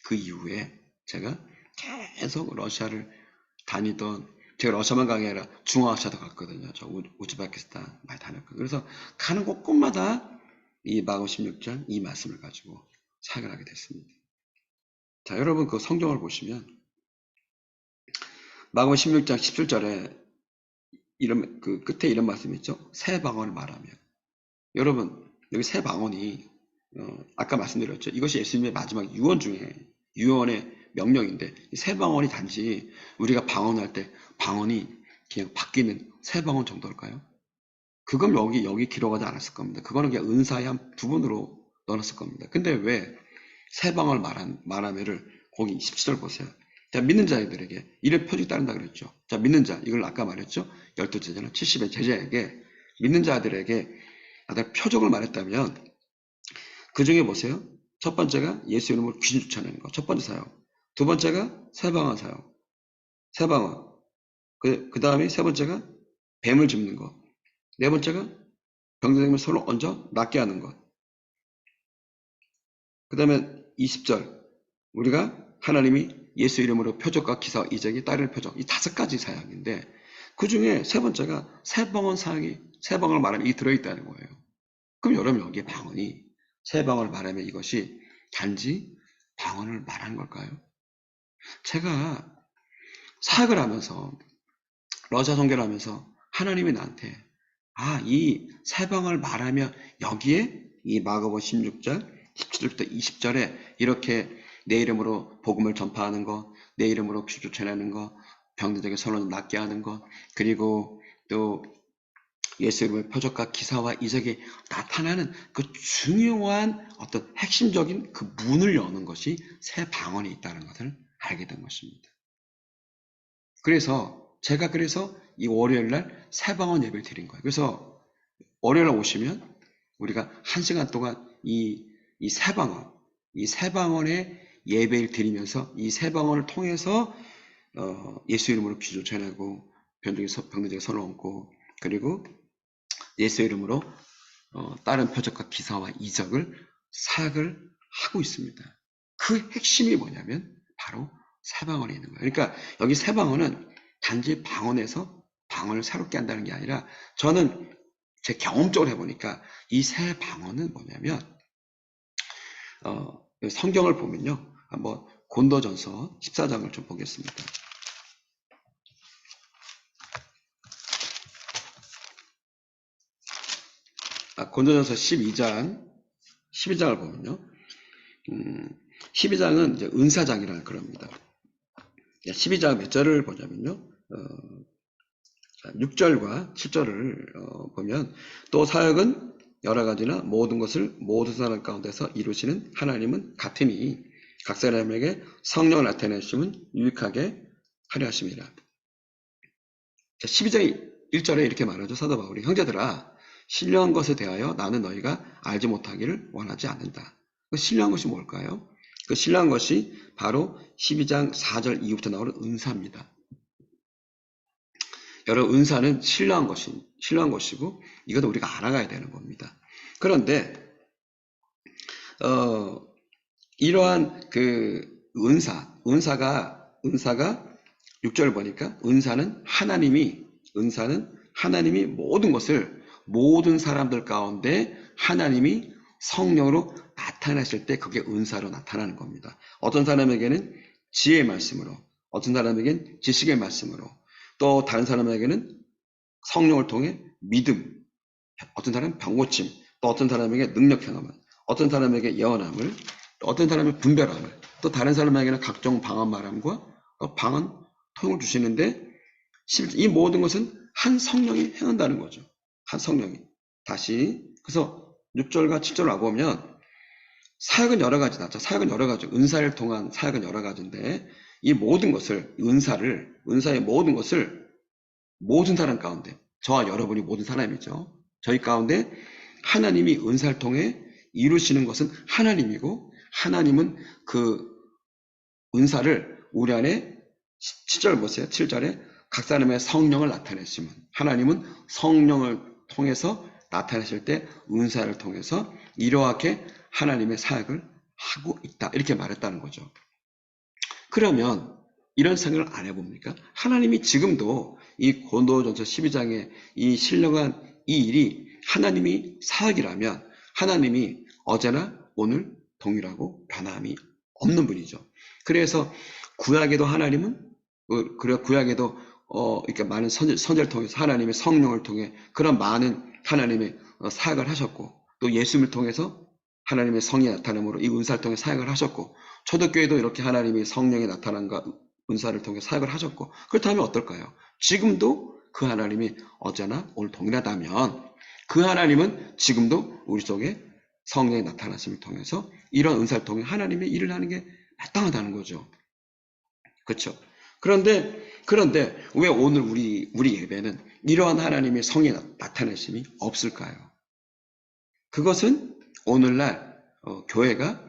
그 이후에 제가 계속 러시아를 다니던 제가 러시아만 간 게 아니라 중앙아시아도 갔거든요. 저 우즈베키스탄 많이 다녔거든요. 그래서 가는 곳곳마다 이 마가복음 16장 이 말씀을 가지고 사역을 하게 됐습니다. 자, 여러분 그 성경을 보시면 마가복음 16장 17절에 이런 그 끝에 이런 말씀이 있죠. 새 방언을 말하며. 여러분 여기 새 방언이 아까 말씀드렸죠. 이것이 예수님의 마지막 유언 중에 유언의 명령인데 새 방언이 단지 우리가 방언할 때 방언이 그냥 바뀌는 새 방언 정도일까요? 그건 여기 기록하지 않았을 겁니다. 그거는 그냥 은사의 한 부분으로 넣어놨을 겁니다. 근데 왜 새 방언을 말하며를 거기 17절 보세요. 자, 믿는 자들에게 이를 표적이 따른다 그랬죠. 자, 믿는 자 이걸 아까 말했죠. 12제자는 70의 제자에게 믿는 자들에게 표적을 말했다면 그 중에 보세요. 첫 번째가 예수 이름으로 귀신 쫓아내는 거. 첫 번째 사역. 두 번째가 새 방언 사역. 새 방언. 그 다음에 세 번째가 뱀을 짚는 것. 네 번째가 병든 사람을 손을 얹어 낫게 하는 것. 그 다음에 20절 우리가 하나님이 예수 이름으로 표적과 기사 이적이 따르는 표적, 이 5가지 사역인데 그 중에 세 번째가 세방언 사역이, 세방언을 말하면 이게 들어있다는 거예요. 그럼 여러분 여기에 방언이, 세방언을 말하면 이것이 단지 방언을 말하는 걸까요? 제가 사역을 하면서, 러시아 선교를 하면서 하나님이 나한테 이 세방언을 말하며 여기에 이 마가복음 16절 17절부터 20절에 이렇게 내 이름으로 복음을 전파하는 것, 내 이름으로 귀 쫓아내는 것, 병들에게 선언을 낫게 하는 것, 그리고 또 예수 이름의 표적과 기사와 이적이 나타나는 그 중요한 어떤 핵심적인 그 문을 여는 것이 새 방언이 있다는 것을 알게 된 것입니다. 그래서 제가 이 월요일 날 새 방언 예배를 드린 거예요. 그래서 월요일 날 오시면 우리가 1시간 동안 이 새 방언, 이 새 방언의 예배를 드리면서 이 새 방언을 통해서 예수 이름으로 귀 쫓아내고 병들에게 손을 얹고 그리고 예수 이름으로 다른 표적과 기사와 이적을 사역을 하고 있습니다. 그 핵심이 뭐냐면 바로 새 방언에 있는 거예요. 그러니까 여기 새 방언은 단지 방언에서 방언을 새롭게 한다는 게 아니라 저는 제 경험적으로 해보니까 이 새 방언은 뭐냐면 성경을 보면요. 한번 고린도전서 14장을 좀 보겠습니다. 고린도전서 12장을 보면요. 12장은 이제 은사장이라는 그럽니다. 12장 몇 절을 보냐면요. 6절과 7절을 보면 또 사역은 여러 가지나 모든 것을 모든 사람 가운데서 이루시는 하나님은 같으니 각 사람에게 성령을 나타내심은 유익하게 하려 하심이라. 12장 1절에 이렇게 말하죠. 사도 바울이 형제들아 신령한 것에 대하여 나는 너희가 알지 못하기를 원하지 않는다. 그 신령한 것이 뭘까요? 그 신령한 것이 바로 12장 4절 이후부터 나오는 은사입니다. 여러분 은사는 신령한 것이고 이것도 우리가 알아가야 되는 겁니다. 그런데 이러한 그 은사가 6절을 보니까 은사는 하나님이 모든 것을 모든 사람들 가운데 하나님이 성령으로 나타나실 때 그게 은사로 나타나는 겁니다. 어떤 사람에게는 지혜의 말씀으로, 어떤 사람에게는 지식의 말씀으로, 또 다른 사람에게는 성령을 통해 믿음, 어떤 사람은 병고침, 또 어떤 사람에게 능력 행함을, 어떤 사람에게 예언함을, 또 어떤 사람은 분별함을, 또 다른 사람에게는 각종 방언 말함과 방언 통을 주시는데 이 모든 것은 한 성령이 행한다는 거죠. 한 성령이. 다시 그래서 6절과 7절을 와보면 사역은 여러 가지다. 사역은 여러 가지. 은사를 통한 사역은 여러 가지인데 이 모든 것을 은사의 모든 것을 모든 사람 가운데 저와 여러분이 모든 사람이죠. 저희 가운데 하나님이 은사를 통해 이루시는 것은 하나님이고 하나님은 그 은사를 우리 안에 7절 보세요. 7절에 각 사람의 성령을 나타내시면 하나님은 성령을 통해서 나타내실 때 은사를 통해서 이러하게 하나님의 사역을 하고 있다. 이렇게 말했다는 거죠. 그러면 이런 생각을 안 해봅니까? 하나님이 지금도 이 고린도전서 12장의 이 신령한 이 일이 하나님이 사역이라면 하나님이 어제나 오늘 동일하고 변함이 없는 분이죠. 그래서 구약에도 하나님은 그리고 구약에도 이렇게 많은 선제를 통해서 하나님의 성령을 통해 그런 많은 하나님의 사역을 하셨고 또 예수님을 통해서 하나님의 성이 나타남으로 이 은사를 통해 사역을 하셨고 초대교회도 이렇게 하나님의 성령이 나타난과 은사를 통해 사역을 하셨고 그렇다면 어떨까요? 지금도 그 하나님이 어제나 오늘 동일하다면 그 하나님은 지금도 우리 속에 성령의 나타나심을 통해서 이런 은사를 통해 하나님의 일을 하는 게 마땅하다는 거죠. 그렇죠? 그런데 왜 오늘 우리 예배는 이러한 하나님의 성의 나타내심이 없을까요? 그것은 오늘날 교회가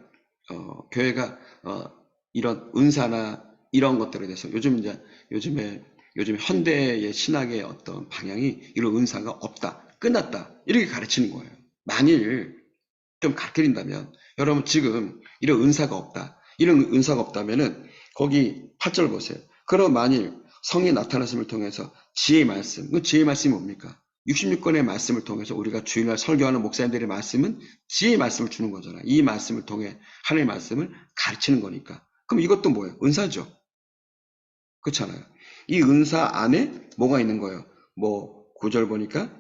이런 은사나 이런 것들에 대해서 요즘에 현대의 신학의 어떤 방향이 이런 은사가 없다, 끝났다 이렇게 가르치는 거예요. 만일 좀 가르쳐드린다면, 여러분 지금 이런 은사가 없다. 이런 은사가 없다면은 거기 8절 보세요. 그럼 만일 성이 나타나심을 통해서 지혜의 말씀, 그 지혜의 말씀이 뭡니까? 66권의 말씀을 통해서 우리가 주일날 설교하는 목사님들의 말씀은 지혜의 말씀을 주는 거잖아. 이 말씀을 통해 하나님의 말씀을 가르치는 거니까. 그럼 이것도 뭐예요? 은사죠. 그렇잖아요. 이 은사 안에 뭐가 있는 거예요? 뭐 9절 보니까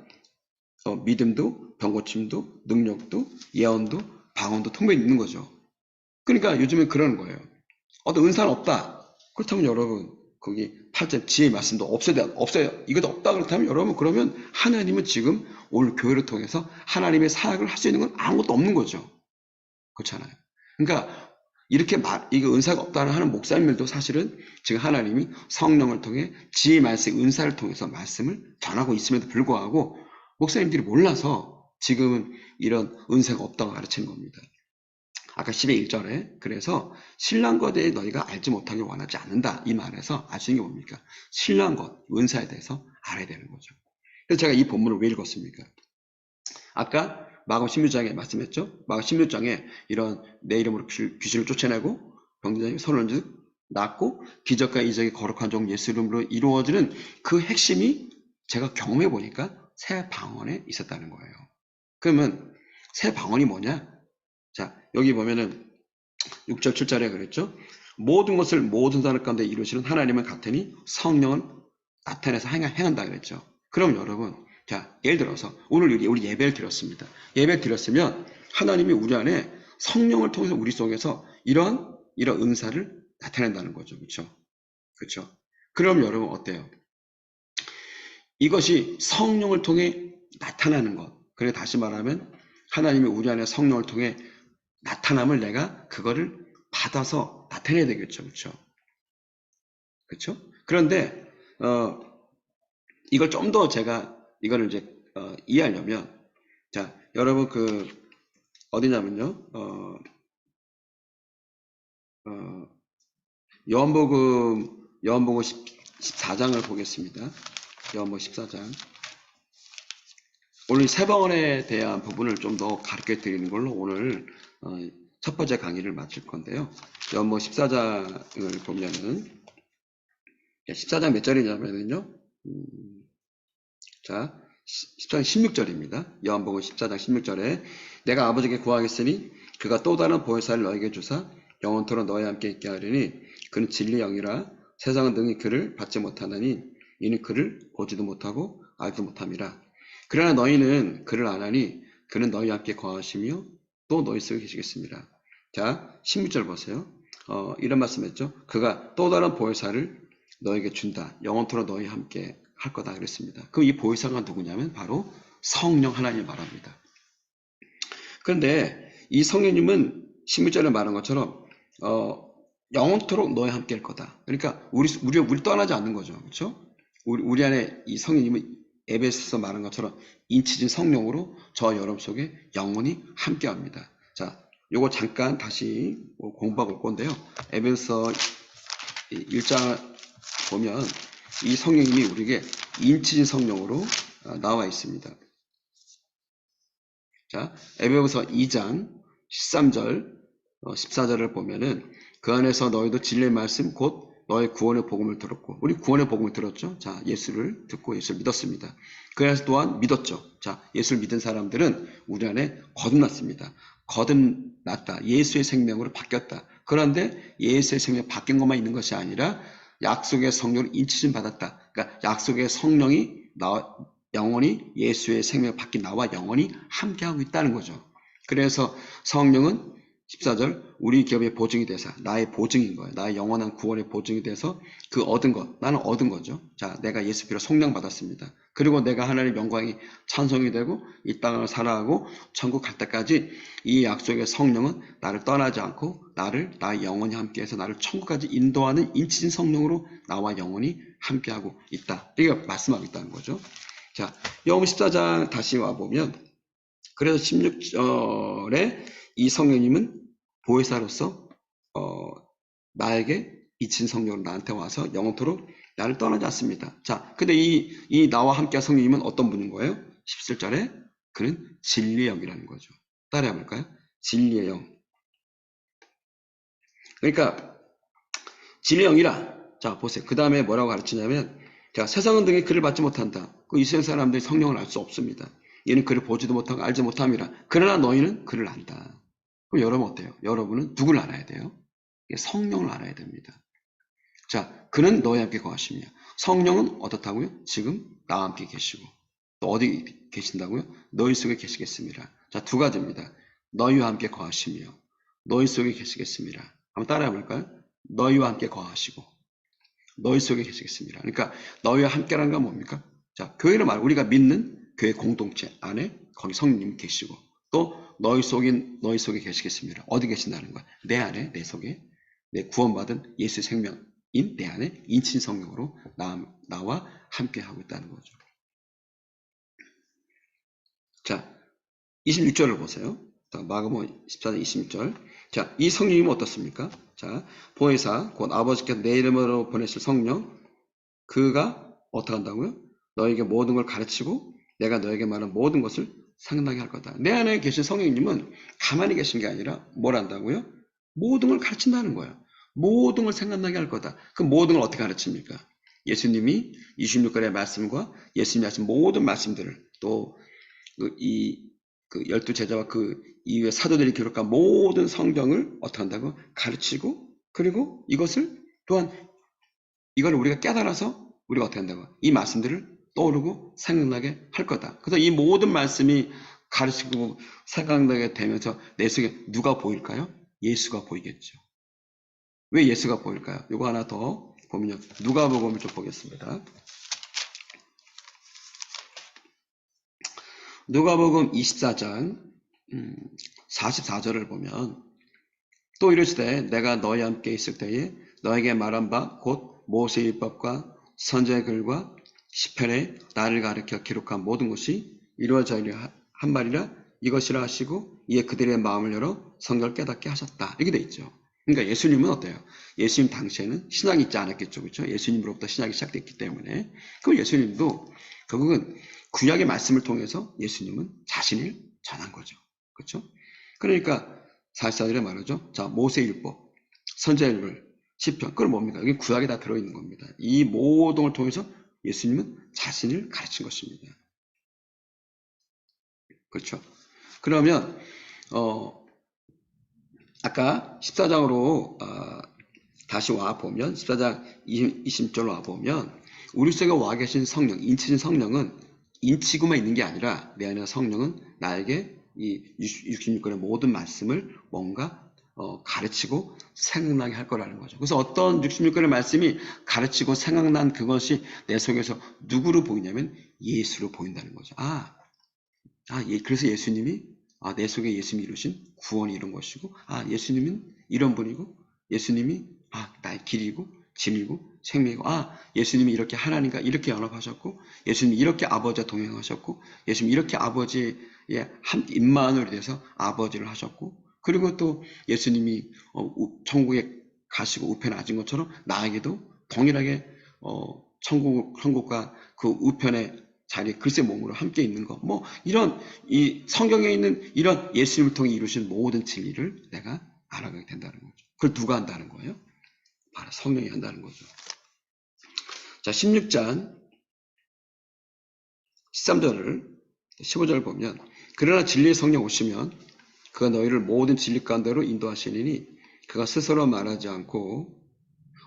믿음도, 병고침도, 능력도, 예언도, 방언도, 통변이 있는 거죠. 그러니까 요즘에 그러는 거예요. 어떤 은사는 없다. 그렇다면 여러분 거기 8절 지혜의 말씀도 없어요. 이것도 없다 그렇다면 여러분 그러면 하나님은 지금 오늘 교회를 통해서 하나님의 사역을 할 수 있는 건 아무것도 없는 거죠. 그렇잖아요. 그러니까 이렇게 이게 은사가 없다는 하는 목사님들도 사실은 지금 하나님이 성령을 통해 지혜의 말씀, 은사를 통해서 말씀을 전하고 있음에도 불구하고 목사님들이 몰라서 지금은 이런 은사가 없다고 가르치는 겁니다. 아까 10의 1절에 그래서 신랑 것에 대해 너희가 알지 못하길 원하지 않는다. 이 말에서 알 수 있는 게 뭡니까? 신랑 것, 은사에 대해서 알아야 되는 거죠. 그래서 제가 이 본문을 왜 읽었습니까? 아까 마가복음 16장에 말씀했죠. 마가복음 16장에 이런 내 이름으로 귀신을 쫓아내고 병자에게 선을 얹어 낫고 기적과 이적이 거룩한 종 예수 이름으로 이루어지는 그 핵심이 제가 경험해 보니까 새 방언에 있었다는 거예요. 그러면 새 방언이 뭐냐? 자, 여기 보면은 6절 7절에 그랬죠. 모든 것을 모든 사람 가운데 이루시는 하나님은 같으니 성령은 나타내서 행한다 그랬죠. 그럼 여러분, 자, 예를 들어서 오늘 우리 예배를 드렸습니다. 예배를 드렸으면 하나님이 우리 안에 성령을 통해서 우리 속에서 이런 은사를 나타낸다는 거죠. 그렇죠? 그렇죠? 그럼 여러분 어때요? 이것이 성령을 통해 나타나는 것. 그래 다시 말하면 하나님이 우리 안에 성령을 통해 나타남을 내가 그거를 받아서 나타내야 되겠죠. 그렇죠? 그렇죠? 그런데 이걸 좀 더 제가 이거를 이제 이해하려면 자, 여러분 그 어디냐면요. 요한복음 14장을 보겠습니다. 요한복음 14장. 오늘 세 방언에 대한 부분을 좀 더 가르쳐 드리는 걸로 오늘 첫 번째 강의를 마칠 건데요. 요한복음 14장을 보면은 14장 몇 절이냐면요. 자, 14장 16절입니다. 요한복음 14장 16절에 내가 아버지께 구하겠으니 그가 또 다른 보혜사를 너에게 주사 영원토록 너희와 함께 있게 하리니 그는 진리의 영이라 세상은 능히 그를 받지 못하나니 이는 그를 보지도 못하고 알지도 못함이라. 그러나 너희는 그를 아나니 그는 너희와 함께 거하시며 또 너희 속에 계시겠습니다. 자, 16절 보세요. 이런 말씀했죠. 그가 또 다른 보혜사를 너에게 준다. 영원토록 너희와 함께 할 거다 그랬습니다. 그럼 이 보혜사가 누구냐면 바로 성령 하나님을 말합니다. 그런데 이 성령님은 16절에 말한 것처럼 영원토록 너희와 함께 할 거다. 그러니까 우리 떠나지 않는 거죠. 그렇죠? 우리 안에 이 성령님은 에베소서 말한 것처럼 인치진 성령으로 저 여러분 속에 영원히 함께 합니다. 자, 요거 잠깐 다시 공부해 볼 건데요. 에베소서 1장 보면 이 성령님이 우리에게 인치진 성령으로 나와 있습니다. 자, 에베소서 2장 13절, 14절을 보면은 그 안에서 너희도 진리의 말씀 곧 너의 구원의 복음을 들었고, 우리 구원의 복음을 들었죠. 자, 예수를 듣고 예수를 믿었습니다. 그 안에서 또한 믿었죠. 자, 예수를 믿은 사람들은 우리 안에 거듭났습니다. 거듭났다. 예수의 생명으로 바뀌었다. 그런데 예수의 생명이 바뀐 것만 있는 것이 아니라 약속의 성령을 인치심 받았다. 그러니까 약속의 성령이 영원히 예수의 생명을 바뀐 나와 영원히 함께하고 있다는 거죠. 그래서 성령은 14절 우리 기업의 보증이 돼서 나의 보증인 거예요. 나의 영원한 구원의 보증이 돼서 그 얻은 것, 나는 얻은 거죠. 자, 내가 예수 피로 속량 받았습니다. 그리고 내가 하나님의 영광이 찬송이 되고 이 땅을 살아가고 천국 갈 때까지 이 약속의 성령은 나를 떠나지 않고 나의 영원히 함께해서 나를 천국까지 인도하는 인치진 성령으로 나와 영원히 함께하고 있다. 이게 말씀하고 있다는 거죠. 자, 요한복음 14장 다시 와보면 그래서 16절에 이 성령님은 보혜사로서 나에게 이친 성령으로 나한테 와서 영원토록 나를 떠나지 않습니다. 자, 근데 이 나와 함께한 성령님은 어떤 분인 거예요? 17절에 그는 진리의 영이라는 거죠. 따라해 볼까요? 진리의 영. 그러니까 진리의 영이라. 자, 보세요. 그 다음에 뭐라고 가르치냐면, 자, 세상은 등에 그를 받지 못한다. 그 이스라엘 사람들이 성령을 알 수 없습니다. 얘는 그를 보지도 못하고 알지 못함이라. 그러나 너희는 그를 안다. 그럼 여러분 어때요? 여러분은 누구를 알아야 돼요? 성령을 알아야 됩니다. 자, 그는 너희와 함께 거하시며. 성령은 어떻다고요? 지금 나와 함께 계시고. 또 어디 계신다고요? 너희 속에 계시겠습니다. 자, 두 가지입니다. 너희와 함께 거하시며 너희 속에 계시겠습니다. 한번 따라해 볼까요? 너희와 함께 거하시고 너희 속에 계시겠습니다. 그러니까 너희와 함께라는 건 뭡니까? 자, 교회를 말 우리가 믿는 교회 공동체 안에 거기 성령님 계시고 또 너희 속에 계시겠습니다. 어디 계신다는 거야? 내 안에, 내 속에 내 구원받은 예수 생명인 내 안에 인친 성령으로 나와 함께 하고 있다는 거죠. 자, 26절을 보세요. 마가복음 14장 26절. 자, 이 성령님은 어떻습니까? 자, 보혜사 곧 아버지께서 내 이름으로 보내실 성령 그가 어떻게 한다고요? 너에게 모든 걸 가르치고 내가 너에게 말한 모든 것을 생각나게 할 거다. 내 안에 계신 성령님은 가만히 계신 게 아니라 뭘 한다고요? 모든 걸 가르친다는 거예요. 모든 걸 생각나게 할 거다. 그 모든 걸 어떻게 가르칩니까? 예수님이 26권의 말씀과 예수님이 하신 모든 말씀들을 또 그 12제자와 그 이후에 사도들이 기록한 모든 성경을 어떻게 한다고? 가르치고 그리고 이것을 또한 이걸 우리가 깨달아서 우리가 어떻게 한다고? 이 말씀들을 떠오르고 생각나게 할 거다. 그래서 이 모든 말씀이 가르치고 생각나게 되면서 내 속에 누가 보일까요? 예수가 보이겠죠. 왜 예수가 보일까요? 이거 하나 더 보면요. 누가복음을 좀 보겠습니다. 누가복음 24장 44절을 보면 또 이르시되 내가 너희와 함께 있을 때에 너에게 말한 바 곧 모세의 율법과 선지자의 글과 시편에 나를 가르쳐 기록한 모든 것이 이루어지리라 한 말이라 이것이라 하시고 이에 그들의 마음을 열어 성경을 깨닫게 하셨다. 이렇게 돼 있죠. 그러니까 예수님은 어때요? 예수님 당시에는 신학이 있지 않았겠죠. 그렇죠? 예수님으로부터 신학이 시작됐기 때문에 그럼 예수님도 결국은 구약의 말씀을 통해서 예수님은 자신을 전한 거죠. 그렇죠? 그러니까 44절에 말하죠. 자, 모세의 율법, 선지자의 율, 시편, 그건 뭡니까? 여기 구약에 다 들어있는 겁니다. 이 모든 걸 통해서 예수님은 자신을 가르친 것입니다. 그렇죠? 그러면 아까 14장으로 다시 와 보면 14장 20절로 와 보면 우리 속에 와 계신 성령, 인치신 성령은 인치고만 있는 게 아니라 내 안에 성령은 나에게 이 66권의 모든 말씀을 뭔가 가르치고 생각나게 할 거라는 거죠. 그래서 어떤 66권의 말씀이 가르치고 생각난 그것이 내 속에서 누구로 보이냐면 예수로 보인다는 거죠. 그래서 예수님이 내 속에 예수님이 이루신 구원이 이런 것이고 예수님은 이런 분이고 예수님이 나의 길이고 진리고 생명이고 예수님이 이렇게 하나님과 이렇게 연합하셨고 예수님이 이렇게 아버지와 동행하셨고 예수님이 이렇게 아버지의 한 임마누엘이 돼서 아버지를 하셨고 그리고 또 예수님이 천국에 가시고 우편에 앉은 것처럼 나에게도 동일하게 천국과 그 우편의 자리 글쎄 몸으로 함께 있는 거 이런 이 성경에 있는 이런 예수님을 통해 이루신 모든 진리를 내가 알아가게 된다는 거죠. 그걸 누가 한다는 거예요? 바로 성령이 한다는 거죠. 자, 16장 13절을 15절을 보면 그러나 진리의 성령 오시면 그가 너희를 모든 진리 가운데로 인도하시리니 그가 스스로 말하지 않고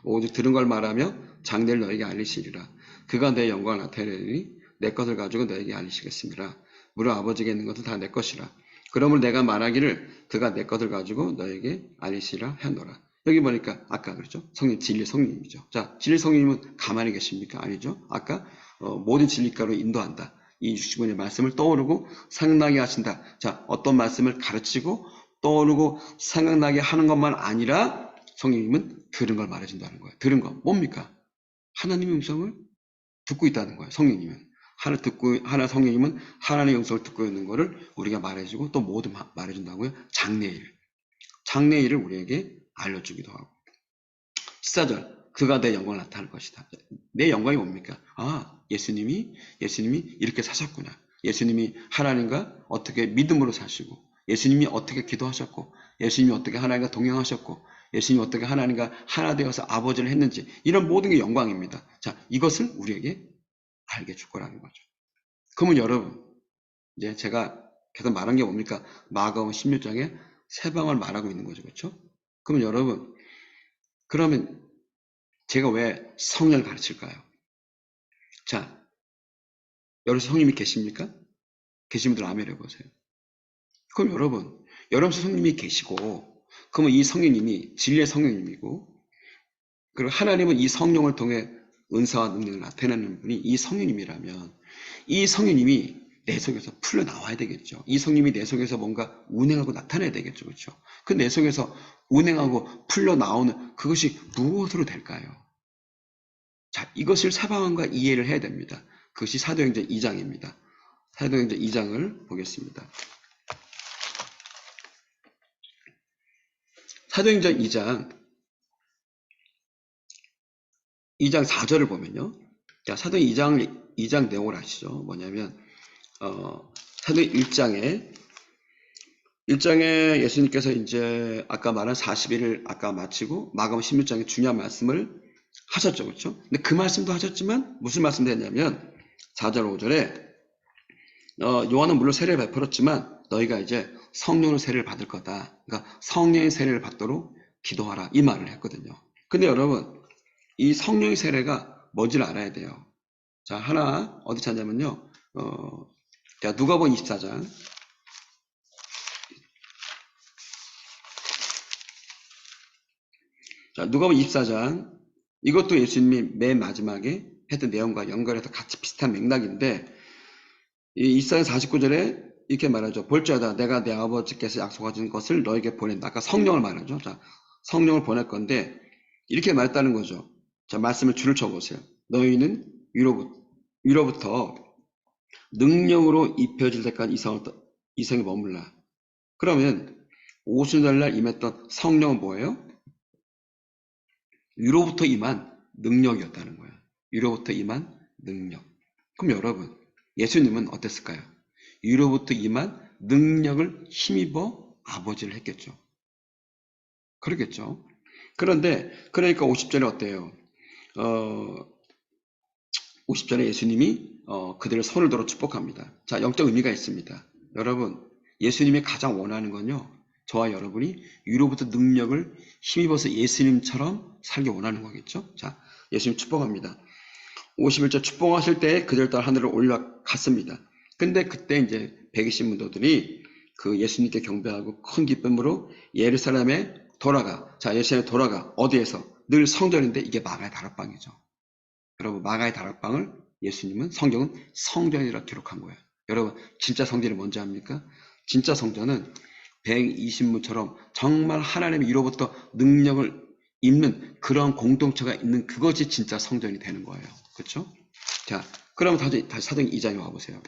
오직 들은 걸 말하며 장래를 너에게 알리시리라. 그가 내 영광을 나타내리니 내 것을 가지고 너에게 알리시겠습니다. 무릇 아버지에게 있는 것은 다 내 것이라. 그러므로 내가 말하기를 그가 내 것을 가지고 너에게 알리시라 하노라. 여기 보니까 아까 그랬죠. 성령, 진리 성령님이죠. 자, 진리 성령님은 가만히 계십니까? 아니죠. 아까 모든 진리가로 인도한다. 이 60분의 말씀을 떠오르고 생각나게 하신다. 자, 어떤 말씀을 가르치고 떠오르고 생각나게 하는 것만 아니라 성령님은 들은 걸 말해준다는 거예요. 들은 거 뭡니까? 하나님의 음성을 듣고 있다는 거예요. 성령님은. 하나 성령님은 하나님의 음성을 듣고 있는 것을 우리가 말해주고 또 모두 말해준다고요. 장래일을 우리에게 알려주기도 하고. 14절 그가 내 영광을 나타낼 것이다. 내 영광이 뭡니까? 예수님이 이렇게 사셨구나. 예수님이 하나님과 어떻게 믿음으로 사시고 예수님이 어떻게 기도하셨고, 예수님이 어떻게 하나님과 동행하셨고, 예수님이 어떻게 하나님과 하나 되어서 아버지를 했는지, 이런 모든 게 영광입니다. 자, 이것을 우리에게 알게 줄 거라는 거죠. 그러면 여러분, 이제 제가 계속 말한 게 뭡니까? 마가복음 16장에 세 방을 말하고 있는 거죠. 그렇죠? 그러면 여러분, 그러면 제가 왜 성령을 가르칠까요? 자, 여러분 성령님이 계십니까? 계신 분들 아멘 해보세요. 그럼 여러분 성령님이 계시고, 그러면 이 성령님이 진리의 성령님이고, 그리고 하나님은 이 성령을 통해 은사와 능력을 나타내는 분이 이 성령님이라면, 이 성령님이 내 속에서 풀려 나와야 되겠죠. 이 성령님이 내 속에서 뭔가 운행하고 나타나야 되겠죠. 그렇죠? 그 내 속에서 운행하고 풀려 나오는 그것이 무엇으로 될까요? 자, 이것을 사방과 이해를 해야 됩니다. 그것이 사도행전 2장입니다. 사도행전 2장을 보겠습니다. 사도행전 2장 4절을 보면요. 자, 사도행전 2장 내용을 아시죠? 뭐냐면 사도행전 1장에 예수님께서 이제 아까 말한 40일을 아까 마치고 마가복음 16장에 중요한 말씀을 하셨죠. 그렇죠? 근데 그 말씀도 하셨지만 무슨 말씀도 했냐면 4절 5절에 요한은 물론 세례를 베풀었지만 너희가 이제 성령의 세례를 받을 거다. 그러니까 성령의 세례를 받도록 기도하라. 이 말을 했거든요. 근데 여러분, 이 성령의 세례가 뭔지를 알아야 돼요. 자, 하나 어디 찾냐면요. 자, 누가복음 24장. 자, 누가복음 24장. 이것도 예수님이 맨 마지막에 했던 내용과 연결해서 같이 비슷한 맥락인데, 이 24장 49절에 이렇게 말하죠. 볼지어다 내가 내 아버지께서 약속하신 것을 너에게 보낸다. 아까 성령을 말하죠. 자, 성령을 보낼 건데 이렇게 말했다는 거죠. 자, 말씀을 줄을 쳐보세요. 너희는 위로부터 능력으로 입혀질 때까지 이성에 머물라. 그러면 오순절날 임했던 성령은 뭐예요? 위로부터 임한 능력이었다는 거예요. 위로부터 임한 능력. 그럼 여러분, 예수님은 어땠을까요? 위로부터 임한 능력을 힘입어 아버지를 했겠죠. 그러겠죠. 그러니까 50절에 어때요? 50절에 예수님이 그들의 손을 들어 축복합니다. 자, 영적 의미가 있습니다. 여러분, 예수님이 가장 원하는 건요, 저와 여러분이 위로부터 능력을 힘입어서 예수님처럼 살기 원하는 거겠죠. 자, 예수님 축복합니다. 51절 축복하실 때 그들 따라 하늘을 올라갔습니다. 근데 그때 이제 120문도들이 그 예수님께 경배하고 큰 기쁨으로 예루살렘에 돌아가. 자, 예루살렘에 돌아가. 어디에서? 늘 성전인데 이게 마가의 다락방이죠. 여러분, 마가의 다락방을 예수님은 성경은 성전이라고 기록한 거예요. 여러분, 진짜 성전이 뭔지 압니까? 진짜 성전은 120문처럼 정말 하나님의 위로부터 능력을 입는 그런 공동체가 있는 그것이 진짜 성전이 되는 거예요. 그렇죠? 자, 그러면 다시 사도행전 2장에 와보세요.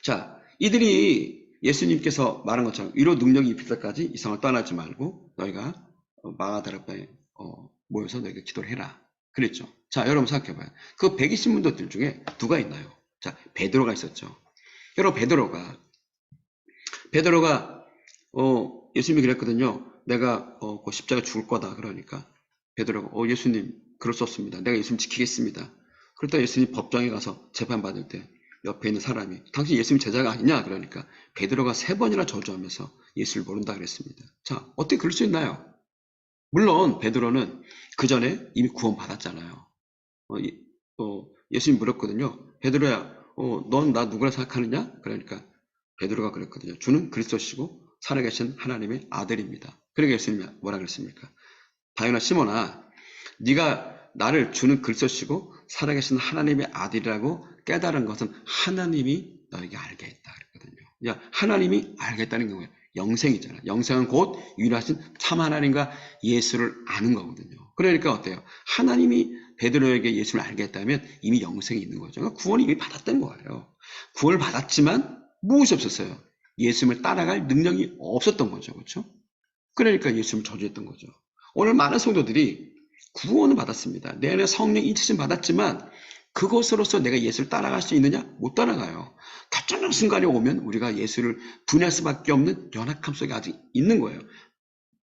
자, 이들이 예수님께서 말한 것처럼 위로 능력이 입힐 때까지 이성을 떠나지 말고 너희가 마가다락방에 모여서 너희가 기도를 해라. 그랬죠. 자, 여러분 생각해봐요. 그 120문도들 중에 누가 있나요? 자, 베드로가 있었죠. 여러분, 베드로가 예수님이 그랬거든요. 내가 그 십자가 죽을 거다. 그러니까 베드로가 예수님 그럴 수 없습니다. 내가 예수님 지키겠습니다. 그러다 예수님 법정에 가서 재판받을 때 옆에 있는 사람이 당신 예수님 제자가 아니냐? 그러니까 베드로가 3번이나 저주하면서 예수를 모른다 그랬습니다. 자, 어떻게 그럴 수 있나요? 물론 베드로는 그 전에 이미 구원받았잖아요. 예수님 물었거든요. 베드로야, 넌 나 누구라 생각하느냐? 그러니까 베드로가 그랬거든요. 주는 그리스도시고 살아계신 하나님의 아들입니다. 그러니까 예수님이 뭐라 그랬습니까? 바요나 시몬아, 네가 나를 주는 그리스도시고 살아계신 하나님의 아들이라고 깨달은 것은 하나님이 너에게 알게 했다 그랬거든요. 야, 하나님이 알겠다는 경우에 영생이잖아. 영생은 곧 유일하신 참 하나님과 예수를 아는 거거든요. 그러니까 어때요? 하나님이 베드로에게 예수를 알게 했다면 이미 영생이 있는 거죠. 그러니까 구원을 이미 받았던 거예요. 구원을 받았지만 무엇이 없었어요? 예수님을 따라갈 능력이 없었던 거죠. 그렇죠? 그러니까 예수님을 저주했던 거죠. 오늘 많은 성도들이 구원을 받았습니다. 내 안에 성령 인치심 받았지만 그것으로서 내가 예수를 따라갈 수 있느냐? 못 따라가요. 결정적 순간이 오면 우리가 예수를 분할 수밖에 없는 연약함 속에 아직 있는 거예요.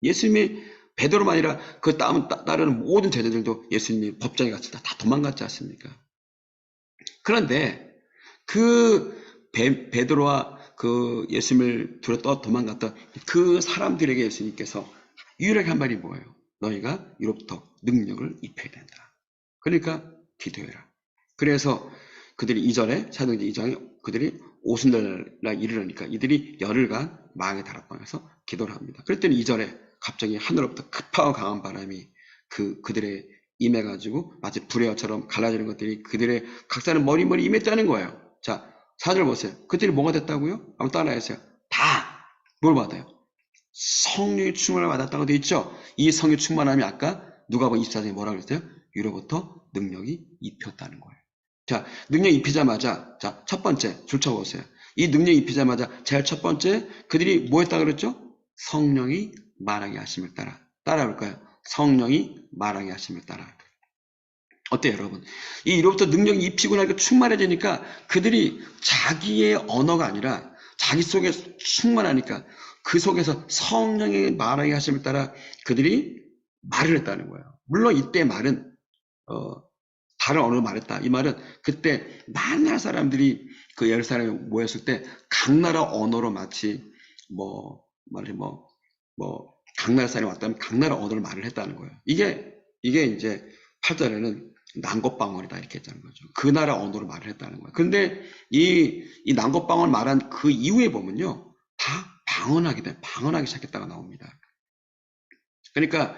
예수님이 베드로만 아니라 그 따르는 모든 제자들도 예수님이 법정에 갔을 때 다 도망갔지 않습니까? 그런데 그 베드로와 그 예수님을 두려 도망갔던 그 사람들에게 예수님께서 유일하게 한 말이 뭐예요? 너희가 이로부터 능력을 입혀야 된다. 그러니까 기도해라. 그래서 그들이 이전에 사도행전 2장에 그들이 오순절날 이르러니까 이들이 열흘간 망에 다락방에서 기도를 합니다. 그랬더니 이전에 갑자기 하늘로부터 급하고 강한 바람이 그들의 임해가지고 마치 불의 여처럼 갈라지는 것들이 그들의 각사는 머리머리 임했다는 거예요. 자, 4절 보세요. 그들이 뭐가 됐다고요? 한번 따라해보세요. 다 뭘 받아요? 성령의 충만을 받았다고 되어 있죠? 이 성령 충만함이 아까 누가복음 24장에 뭐라고 그랬어요? 위로부터 능력이 입혔다는 거예요. 자, 능력 입히자마자, 자, 첫 번째, 줄 쳐보세요. 이 능력 입히자마자, 제일 첫 번째, 그들이 뭐 했다 그랬죠? 성령이 말하게 하심을 따라. 따라올까요? 성령이 말하게 하심을 따라. 어때요, 여러분? 이 위로부터 능력이 입히고 나니까 충만해지니까 그들이 자기의 언어가 아니라 자기 속에 충만하니까 그 속에서 성령의 말하게 하심을 따라 그들이 말을 했다는 거예요. 물론 이때 말은, 다른 언어로 말했다. 이 말은 그때 많은 나라 사람들이 그 예루살렘에 모였을 때 각 나라 언어로 마치 각 나라 사람이 왔다면 각 나라 언어로 말을 했다는 거예요. 이게 이제 8절에는 난곳방언이다 이렇게 했다는 거죠. 그 나라 언어로 말을 했다는 거예요. 근데 이 난곳방언을 말한 그 이후에 보면요. 다 방언하기 시작했다가 나옵니다. 그러니까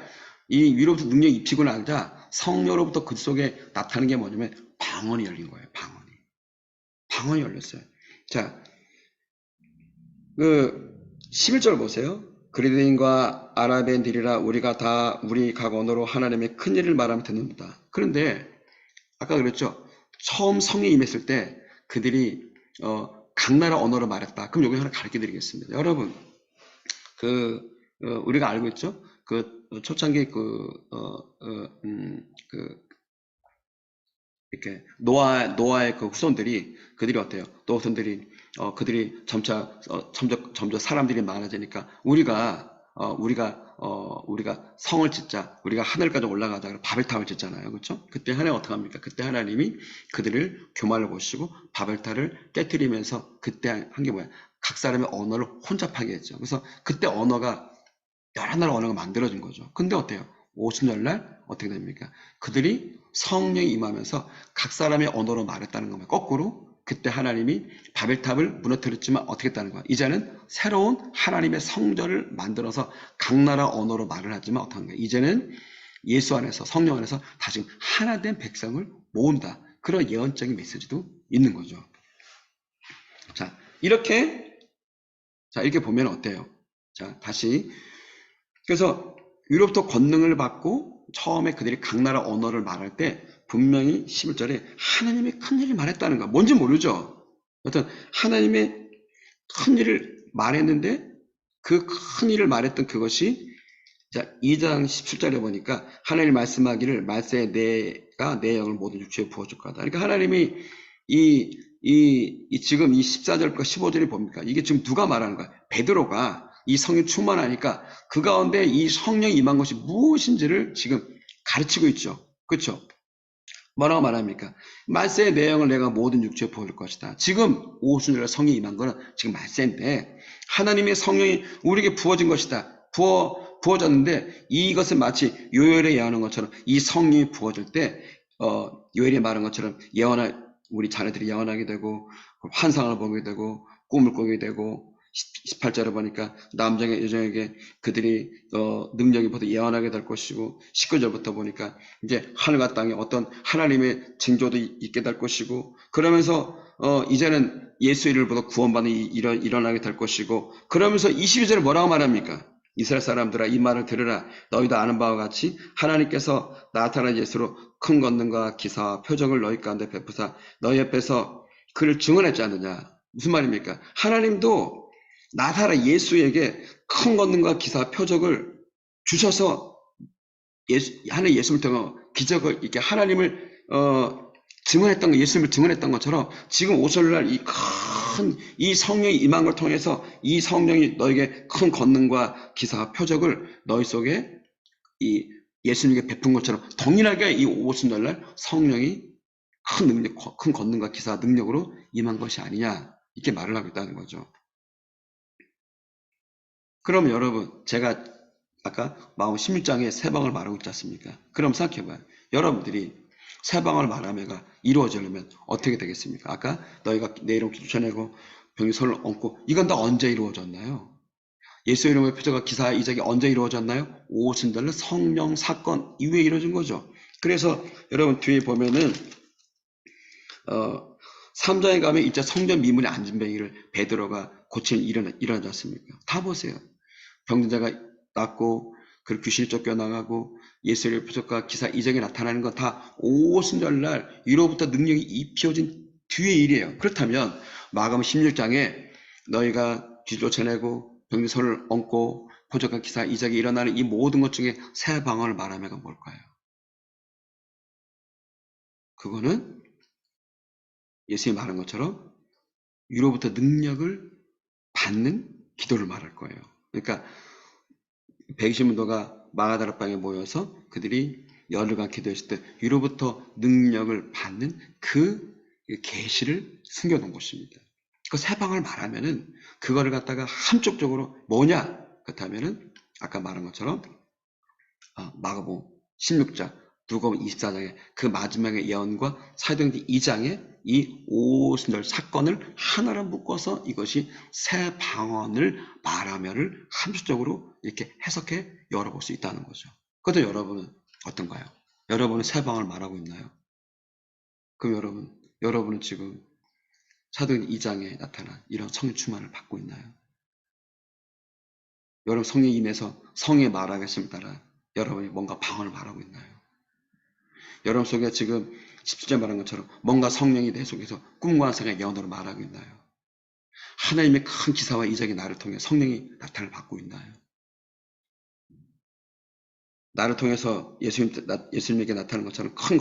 이 위로부터 능력이 입히고 나자 성령으로부터 그 속에 나타나는 게 뭐냐면 방언이 열린 거예요. 방언이 열렸어요. 자, 그 11절 보세요. 그리스인과 아라비인들이라 우리가 다 우리 각 언어로 하나님의 큰 일을 말하면 듣는다. 그런데 아까 그랬죠. 처음 성령이 임했을 때 그들이 각 나라 언어로 말했다. 그럼 여기 하나 가르쳐 드리겠습니다. 여러분, 우리가 알고 있죠? 초창기 이렇게 노아의 그 후손들이 그들이 어때요? 노아 후손들이 그들이 점점 사람들이 많아지니까 우리가 성을 짓자, 우리가 하늘까지 올라가자, 그래서 바벨탑을 짓잖아요, 그렇죠? 그때 하나님 어떻게 합니까? 그때 하나님이 그들을 교만을 보시고 바벨탑을 깨뜨리면서 그때 한 게 뭐야? 각 사람의 언어를 혼잡하게 했죠. 그래서 그때 언어가 여러 나라 언어가 만들어진 거죠. 근데 어때요? 오순절날 어떻게 됩니까? 그들이 성령이 임하면서 각 사람의 언어로 말했다는 겁니다. 거꾸로 그때 하나님이 바벨탑을 무너뜨렸지만 어떻게 했다는 거야? 이제는 새로운 하나님의 성전을 만들어서 각 나라 언어로 말을 하지만 어떻게 하는 거야? 이제는 예수 안에서 성령 안에서 다시 하나 된 백성을 모은다. 그런 예언적인 메시지도 있는 거죠. 자, 이렇게 보면 어때요? 자, 다시. 그래서 위로부터 권능을 받고 처음에 그들이 각 나라 언어를 말할 때 분명히 11절에 하나님의 큰 일을 말했다는 거야. 뭔지 모르죠. 어떤 하나님의 큰 일을 말했는데 그 큰 일을 말했던 그것이 자 2장 17절에 보니까 하나님이 말씀하기를 말세에 내가 내 영을 모든 육체에 부어줄 거다. 그러니까 하나님이 지금 이 14절과 15절이 뭡니까? 이게 지금 누가 말하는 거야? 베드로가 이 성령 충만하니까 그 가운데 이 성령이 임한 것이 무엇인지를 지금 가르치고 있죠. 그렇죠? 뭐라고 말합니까? 말세의 내 영을 내가 모든 육체에 부어줄 것이다. 지금 오순절 성령이 임한 거는 지금 말세인데 하나님의 성령이 우리에게 부어진 것이다. 부어졌는데 이것은 마치 요엘에 예언한 것처럼 이 성령이 부어질 때 요엘이 말한 것처럼 우리 자녀들이 예언하게 되고 환상을 보게 되고 꿈을 꾸게 되고 18절에 보니까 남자에게 여자에게 그들이 능력이 보다 예언하게 될 것이고 19절부터 보니까 이제 하늘과 땅에 어떤 하나님의 징조도 있게 될 것이고 그러면서 이제는 예수 이름으로 구원받는 일어나게 될 것이고 그러면서 22절에 뭐라고 말합니까? 이스라엘 사람들아 이 말을 들으라. 너희도 아는 바와 같이 하나님께서 나타난 예수로 큰 권능과 기사와 표적을 너희 가운데 베푸사 너희 옆에서 그를 증언했지 않느냐. 무슨 말입니까? 하나님도 나타난 예수에게 큰 권능과 기사 표적을 주셔서 하나님 예수를 통해 기적을 이렇게 하나님을 증언했던 거, 예수님을 증언했던 것처럼 지금 오순절 이 성령이 임한 걸 통해서 이 성령이 너에게 큰 권능과 기사와 표적을 너희 속에 이 예수님에게 베푼 것처럼 동일하게 이 오순절 날 성령이 큰 능력, 큰 권능과 기사와 능력으로 임한 것이 아니냐, 이렇게 말을 하고 있다는 거죠. 그럼 여러분, 제가 아까 마음 16장에 세 방을 말하고 있지 않습니까? 그럼 생각해봐요. 여러분들이 세 방을 말하며가 이루어지려면 어떻게 되겠습니까? 아까 너희가 내 이름 쫓아내고 병이 손을 얹고, 이건 다 언제 이루어졌나요? 예수 이름의 표적과 기사 이적이 언제 이루어졌나요? 오순절날 성령 사건 이후에 이루어진 거죠. 그래서 여러분 뒤에 보면은 3장에 가면 이제 성전 미문에 앉은 병이를 베드로가 고치는 일어나지 않습니까? 다 보세요. 병든 자가 낫고 그 귀신이 쫓겨나가고 예수의 표적과 기사 이적이 나타나는 건 다 오순절날 위로부터 능력이 입혀진 뒤의 일이에요. 그렇다면 마가복음 16장에 너희가 귀 쫓아내고 병든 손을 얹고 표적과 기사 이적이 일어나는 이 모든 것 중에 세 방언을 말하며가 뭘까요? 그거는 예수님이 말한 것처럼 위로부터 능력을 받는 기도를 말할 거예요. 그러니까 120문도가 마가다락방에 모여서 그들이 열흘간 기도했을 때 위로부터 능력을 받는 그 계시를 숨겨놓은 것입니다. 그 세 방을 말하면은 그거를 갖다가 한쪽적으로 뭐냐? 그렇다면은 아까 말한 것처럼 마가복음 16장, 누가복음 24장의 그 마지막의 예언과 사도행전 2장의 이 오순절 사건을 하나로 묶어서 이것이 새 방언을 말하며를 함축적으로 이렇게 해석해 열어볼 수 있다는 거죠. 그런데 여러분은 어떤가요? 여러분은 새 방언을 말하고 있나요? 그럼 여러분은 지금 사도행전 2장에 나타난 이런 성령 충만을 받고 있나요? 여러분 성령이 임해서 성의 말하겠음에 따라 여러분이 뭔가 방언을 말하고 있나요? 여러분 속에 지금 17절 말한 것처럼 뭔가 성령이 내 속에서 꿈과 환상의 예언으로 말하고 있나요? 하나님의 큰 기사와 이적이 나를 통해 성령이 나타를 받고 있나요? 나를 통해서 예수님에게 나타나는 것처럼 큰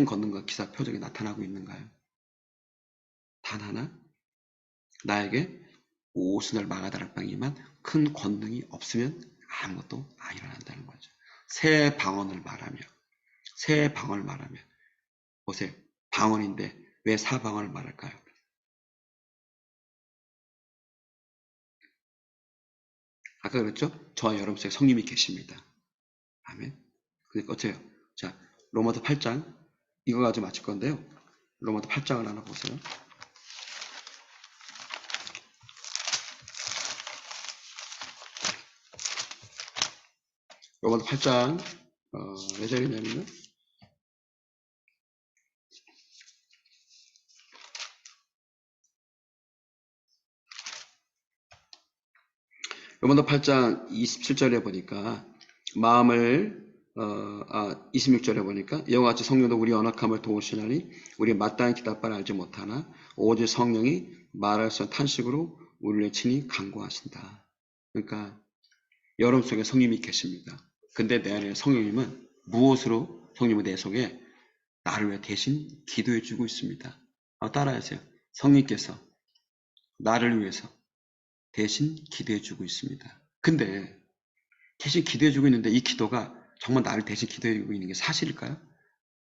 권능과 기사 표적이 나타나고 있는가요? 단 하나? 나에게 오순절 마가다락방에만 큰 권능이 없으면 아무것도 안 일어난다는 거죠. 새 방언을 말하며 보세요. 방언인데 왜 사방언을 말할까요? 아까 그랬죠? 저와 여러분 속에 성님이 계십니다. 아멘. 그러니까 어때요? 자, 로마서 8장 이거 가지고 마칠 건데요. 로마서 8장을 하나 보세요. 로마서 8장 몇 절이냐면요. 로마서 8장 27절에 보니까 마음을 26절에 보니까 이와 같이 성령도 우리 연약함을 도우시나니 우리 마땅히 기답바를 알지 못하나 오직 성령이 말할 수 없는 탄식으로 우리를 친히 간구하신다. 그러니까 여러분 속에 성령이 계십니다. 근데 내 안에 성령님은 무엇으로 성령은 내 속에 나를 위해 대신 기도해 주고 있습니다. 따라하세요. 성령께서 나를 위해서 대신 기도해 주고 있습니다. 근데 대신 기도해 주고 있는데 이 기도가 정말 나를 대신 기도해 주고 있는 게 사실일까요?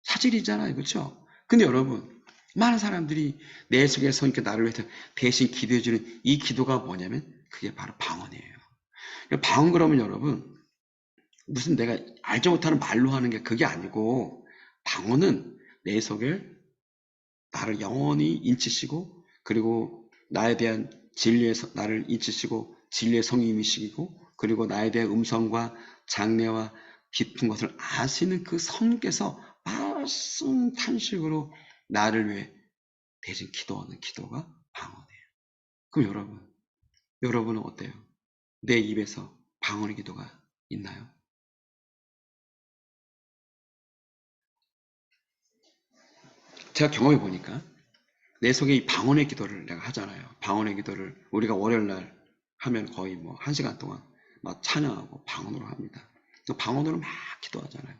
사실이잖아요. 그렇죠? 근데 여러분 많은 사람들이 내 속에 성령께 나를 위해서 대신 기도해 주는 이 기도가 뭐냐면 그게 바로 방언이에요. 방언 그러면 여러분 무슨 내가 알지 못하는 말로 하는 게 그게 아니고 방언은 내 속에 나를 영원히 인치시고 그리고 나에 대한 진리에서 나를 인치시고 진리의 성임이시고 그리고 나에 대한 음성과 장래와 깊은 것을 아시는 그 성께서 말씀 탄식으로 나를 위해 대신 기도하는 기도가 방언이에요. 그럼 여러분은 어때요? 내 입에서 방언의 기도가 있나요? 제가 경험해 보니까 내 속에 이 방언의 기도를 내가 하잖아요. 방언의 기도를 우리가 월요일날 하면 거의 뭐 1시간 동안 막 찬양하고 방언으로 합니다. 방언으로 막 기도하잖아요.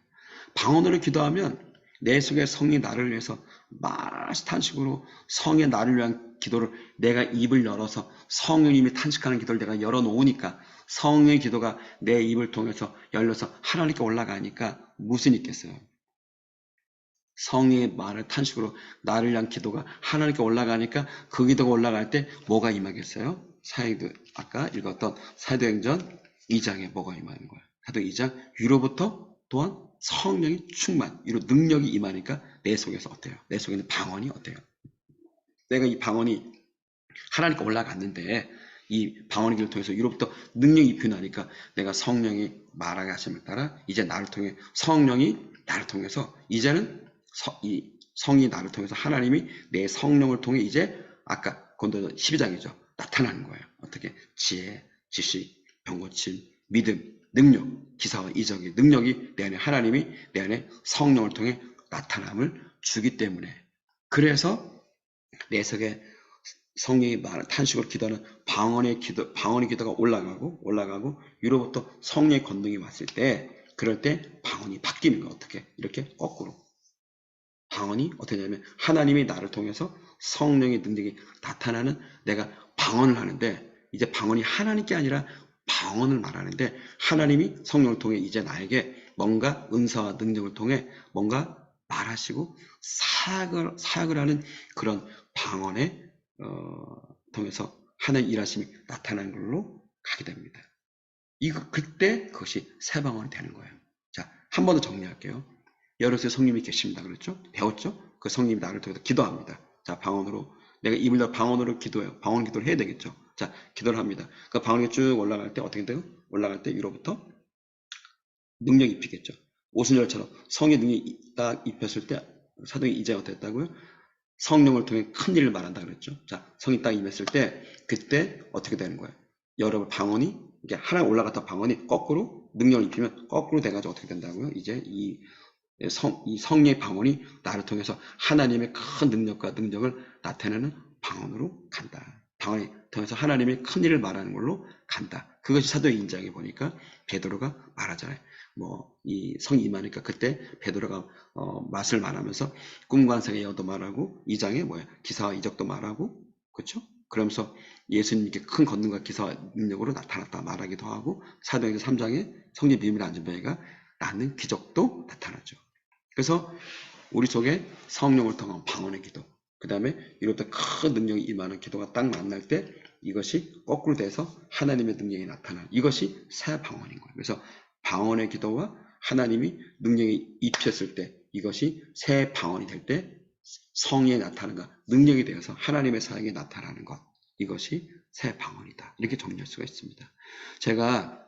방언으로 기도하면 내 속에 성이 나를 위해서 말없이 탄식으로 성의 나를 위한 기도를 내가 입을 열어서 성령님이 탄식하는 기도를 내가 열어놓으니까 성의 기도가 내 입을 통해서 열려서 하나님께 올라가니까 무슨 있겠어요? 성의 말을 탄식으로 나를 위한 기도가 하나님께 올라가니까 그 기도가 올라갈 때 뭐가 임하겠어요? 아까 읽었던 사도행전 2장에 뭐가 임하는 거예요? 사도행전 2장 위로부터 또한 성령이 충만, 위로 능력이 임하니까 내 속에서 어때요? 내 속에 있는 방언이 어때요? 내가 이 방언이 하나님께 올라갔는데 이 방언의 길을 통해서 위로부터 능력이 입혀나니까 내가 성령이 말하게 하심을 따라 이제 나를 통해 성령이 나를 통해서 이제는 이 성이 나를 통해서 하나님이 내 성령을 통해 이제 아까 고린도전 12장이죠. 나타나는 거예요. 어떻게? 지혜, 지식, 병고침, 믿음, 능력, 기사와 이적의 능력이 내 안에 하나님이 내 안에 성령을 통해 나타남을 주기 때문에 그래서 내 속에 성령이 말을 탄식으로 기도하는 방언의 기도가 올라가고 위로부터 성령의 권능이 왔을 때 그럴 때 방언이 바뀌는 거예요. 어떻게? 이렇게 거꾸로. 방언이 어떻게 되냐면 하나님이 나를 통해서 성령의 능력이 나타나는 내가 방언을 하는데 이제 방언이 하나님께 아니라 방언을 말하는데 하나님이 성령을 통해 이제 나에게 뭔가 은사와 능력을 통해 뭔가 말하시고 사역을 하는 그런 방언에 통해서 하나님 일하심이 나타나는 걸로 가게 됩니다. 그때 그것이 새 방언이 되는 거예요. 자, 한 번 더 정리할게요. 여러분의 성령님이 계십니다. 그렇죠? 배웠죠? 그 성령님이 나를 통해서 기도합니다. 자, 방언으로 내가 입을 열어 방언으로 기도해요. 방언 기도를 해야 되겠죠? 자, 기도를 합니다. 그 방언이 쭉 올라갈 때 어떻게 돼요? 올라갈 때 위로부터 능력이 입히겠죠. 오순절처럼 성의 능력이 딱 입혔을 때 사도행전 2장이 어땠다고요? 성령을 통해 큰 일을 말한다 그랬죠. 자, 성이 딱 임했을 때 그때 어떻게 되는 거예요? 여러분 방언이 이게 하나 올라갔다 방언이 거꾸로 능력을 입히면 거꾸로 돼가지고 어떻게 된다고요? 이제 이 성령의 방언이 나를 통해서 하나님의 큰 능력과 능력을 나타내는 방언으로 간다. 방언이 통해서 하나님의 큰 일을 말하는 걸로 간다. 그것이 사도의 인장에 보니까 베드로가 말하잖아요. 이 성이 임하니까 그때 베드로가 맛을 말하면서 꿈과 환상의 예언도 말하고 2장에 기사와 이적도 말하고 그렇죠? 그러면서 예수님께 큰 권능과 기사와 능력으로 나타났다 말하기도 하고 사도행전 3장에 성령 비밀의 안전병이가 낳는 기적도 나타나죠. 그래서 우리 속에 성령을 통한 방언의 기도, 그 다음에 이로부터 큰 능력이 임하는 기도가 딱 만날 때 이것이 거꾸로 돼서 하나님의 능력이 나타나는 이것이 새 방언인 거예요. 그래서 방언의 기도와 하나님이 능력이 입혔을 때 이것이 새 방언이 될 때 성령이 나타나는 것, 능력이 되어서 하나님의 사역이 나타나는 것, 이것이 새 방언이다. 이렇게 정리할 수가 있습니다. 제가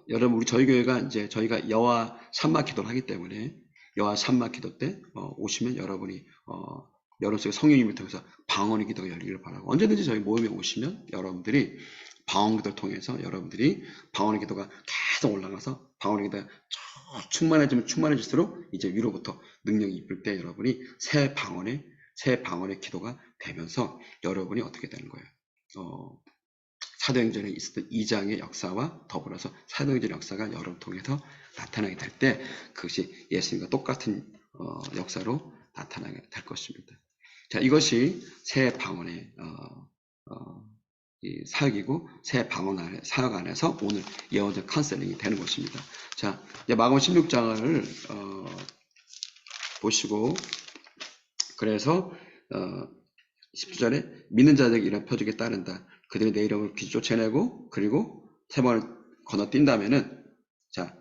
여러분, 저희 교회가 이제 저희가 여호와 산막 기도를 하기 때문에 여호와 산막 기도 때 오시면 여러분이 여러분 속에 성령님을 통해서 방언의 기도가 열리기를 바라고 언제든지 저희 모임에 오시면 여러분들이 방언 기도를 통해서 여러분들이 방언의 기도가 계속 올라가서 방언의 기도가 충만해질수록 이제 위로부터 능력이 입을 때 여러분이 새 방언의 기도가 되면서 여러분이 어떻게 되는 거예요? 사도행전에 있었던 2장의 역사와 더불어서 사도행전 역사가 여러분 통해서 나타나게 될 때 그것이 예수님과 똑같은 역사로 나타나게 될 것입니다. 자, 이것이 새 방언의 사역이고 새 방언 안에 사역 안에서 오늘 예언적 카운셀링이 되는 것입니다. 자, 이제 마가복음 16장을 보시고 그래서 10절에 믿는 자들에게 이런 표적이 따른다. 그들이 내 이름을 귀 쫓아내고 그리고 세 번을 건너뛴다면은 자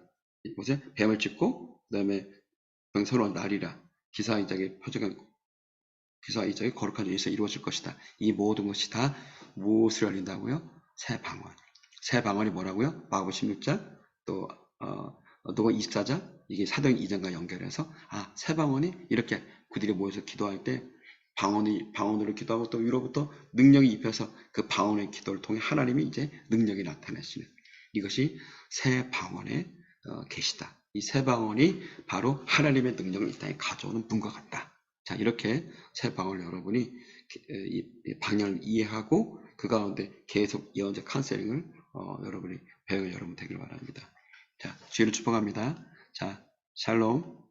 보세요. 뱀을 짚고 그다음에 병서로 나리라. 기사와 이적의 표적은 기사와 이적이 거룩한 예수에 이루어질 것이다. 이 모든 것이 다 무엇을 열린다고요? 새 방언. 새 방언이 뭐라고요? 마가복음 16장 또 누가복음 24장 이게 사도행 2장과 연결해서 새 방언이 이렇게 그들이 모여서 기도할 때 방언으로 기도하고 또 위로부터 능력이 입혀서 그 방언의 기도를 통해 하나님이 이제 능력이 나타내시는 이것이 새 방언의 계시다. 이 새 방언이 바로 하나님의 능력을 이 땅에 가져오는 분과 같다. 자, 이렇게 새 방언을 여러분이 이 방향을 이해하고 그 가운데 계속 예언적 카운셀링을 여러분이 배우는 여러분 되길 바랍니다. 자, 주의를 축복합니다. 자, 샬롬.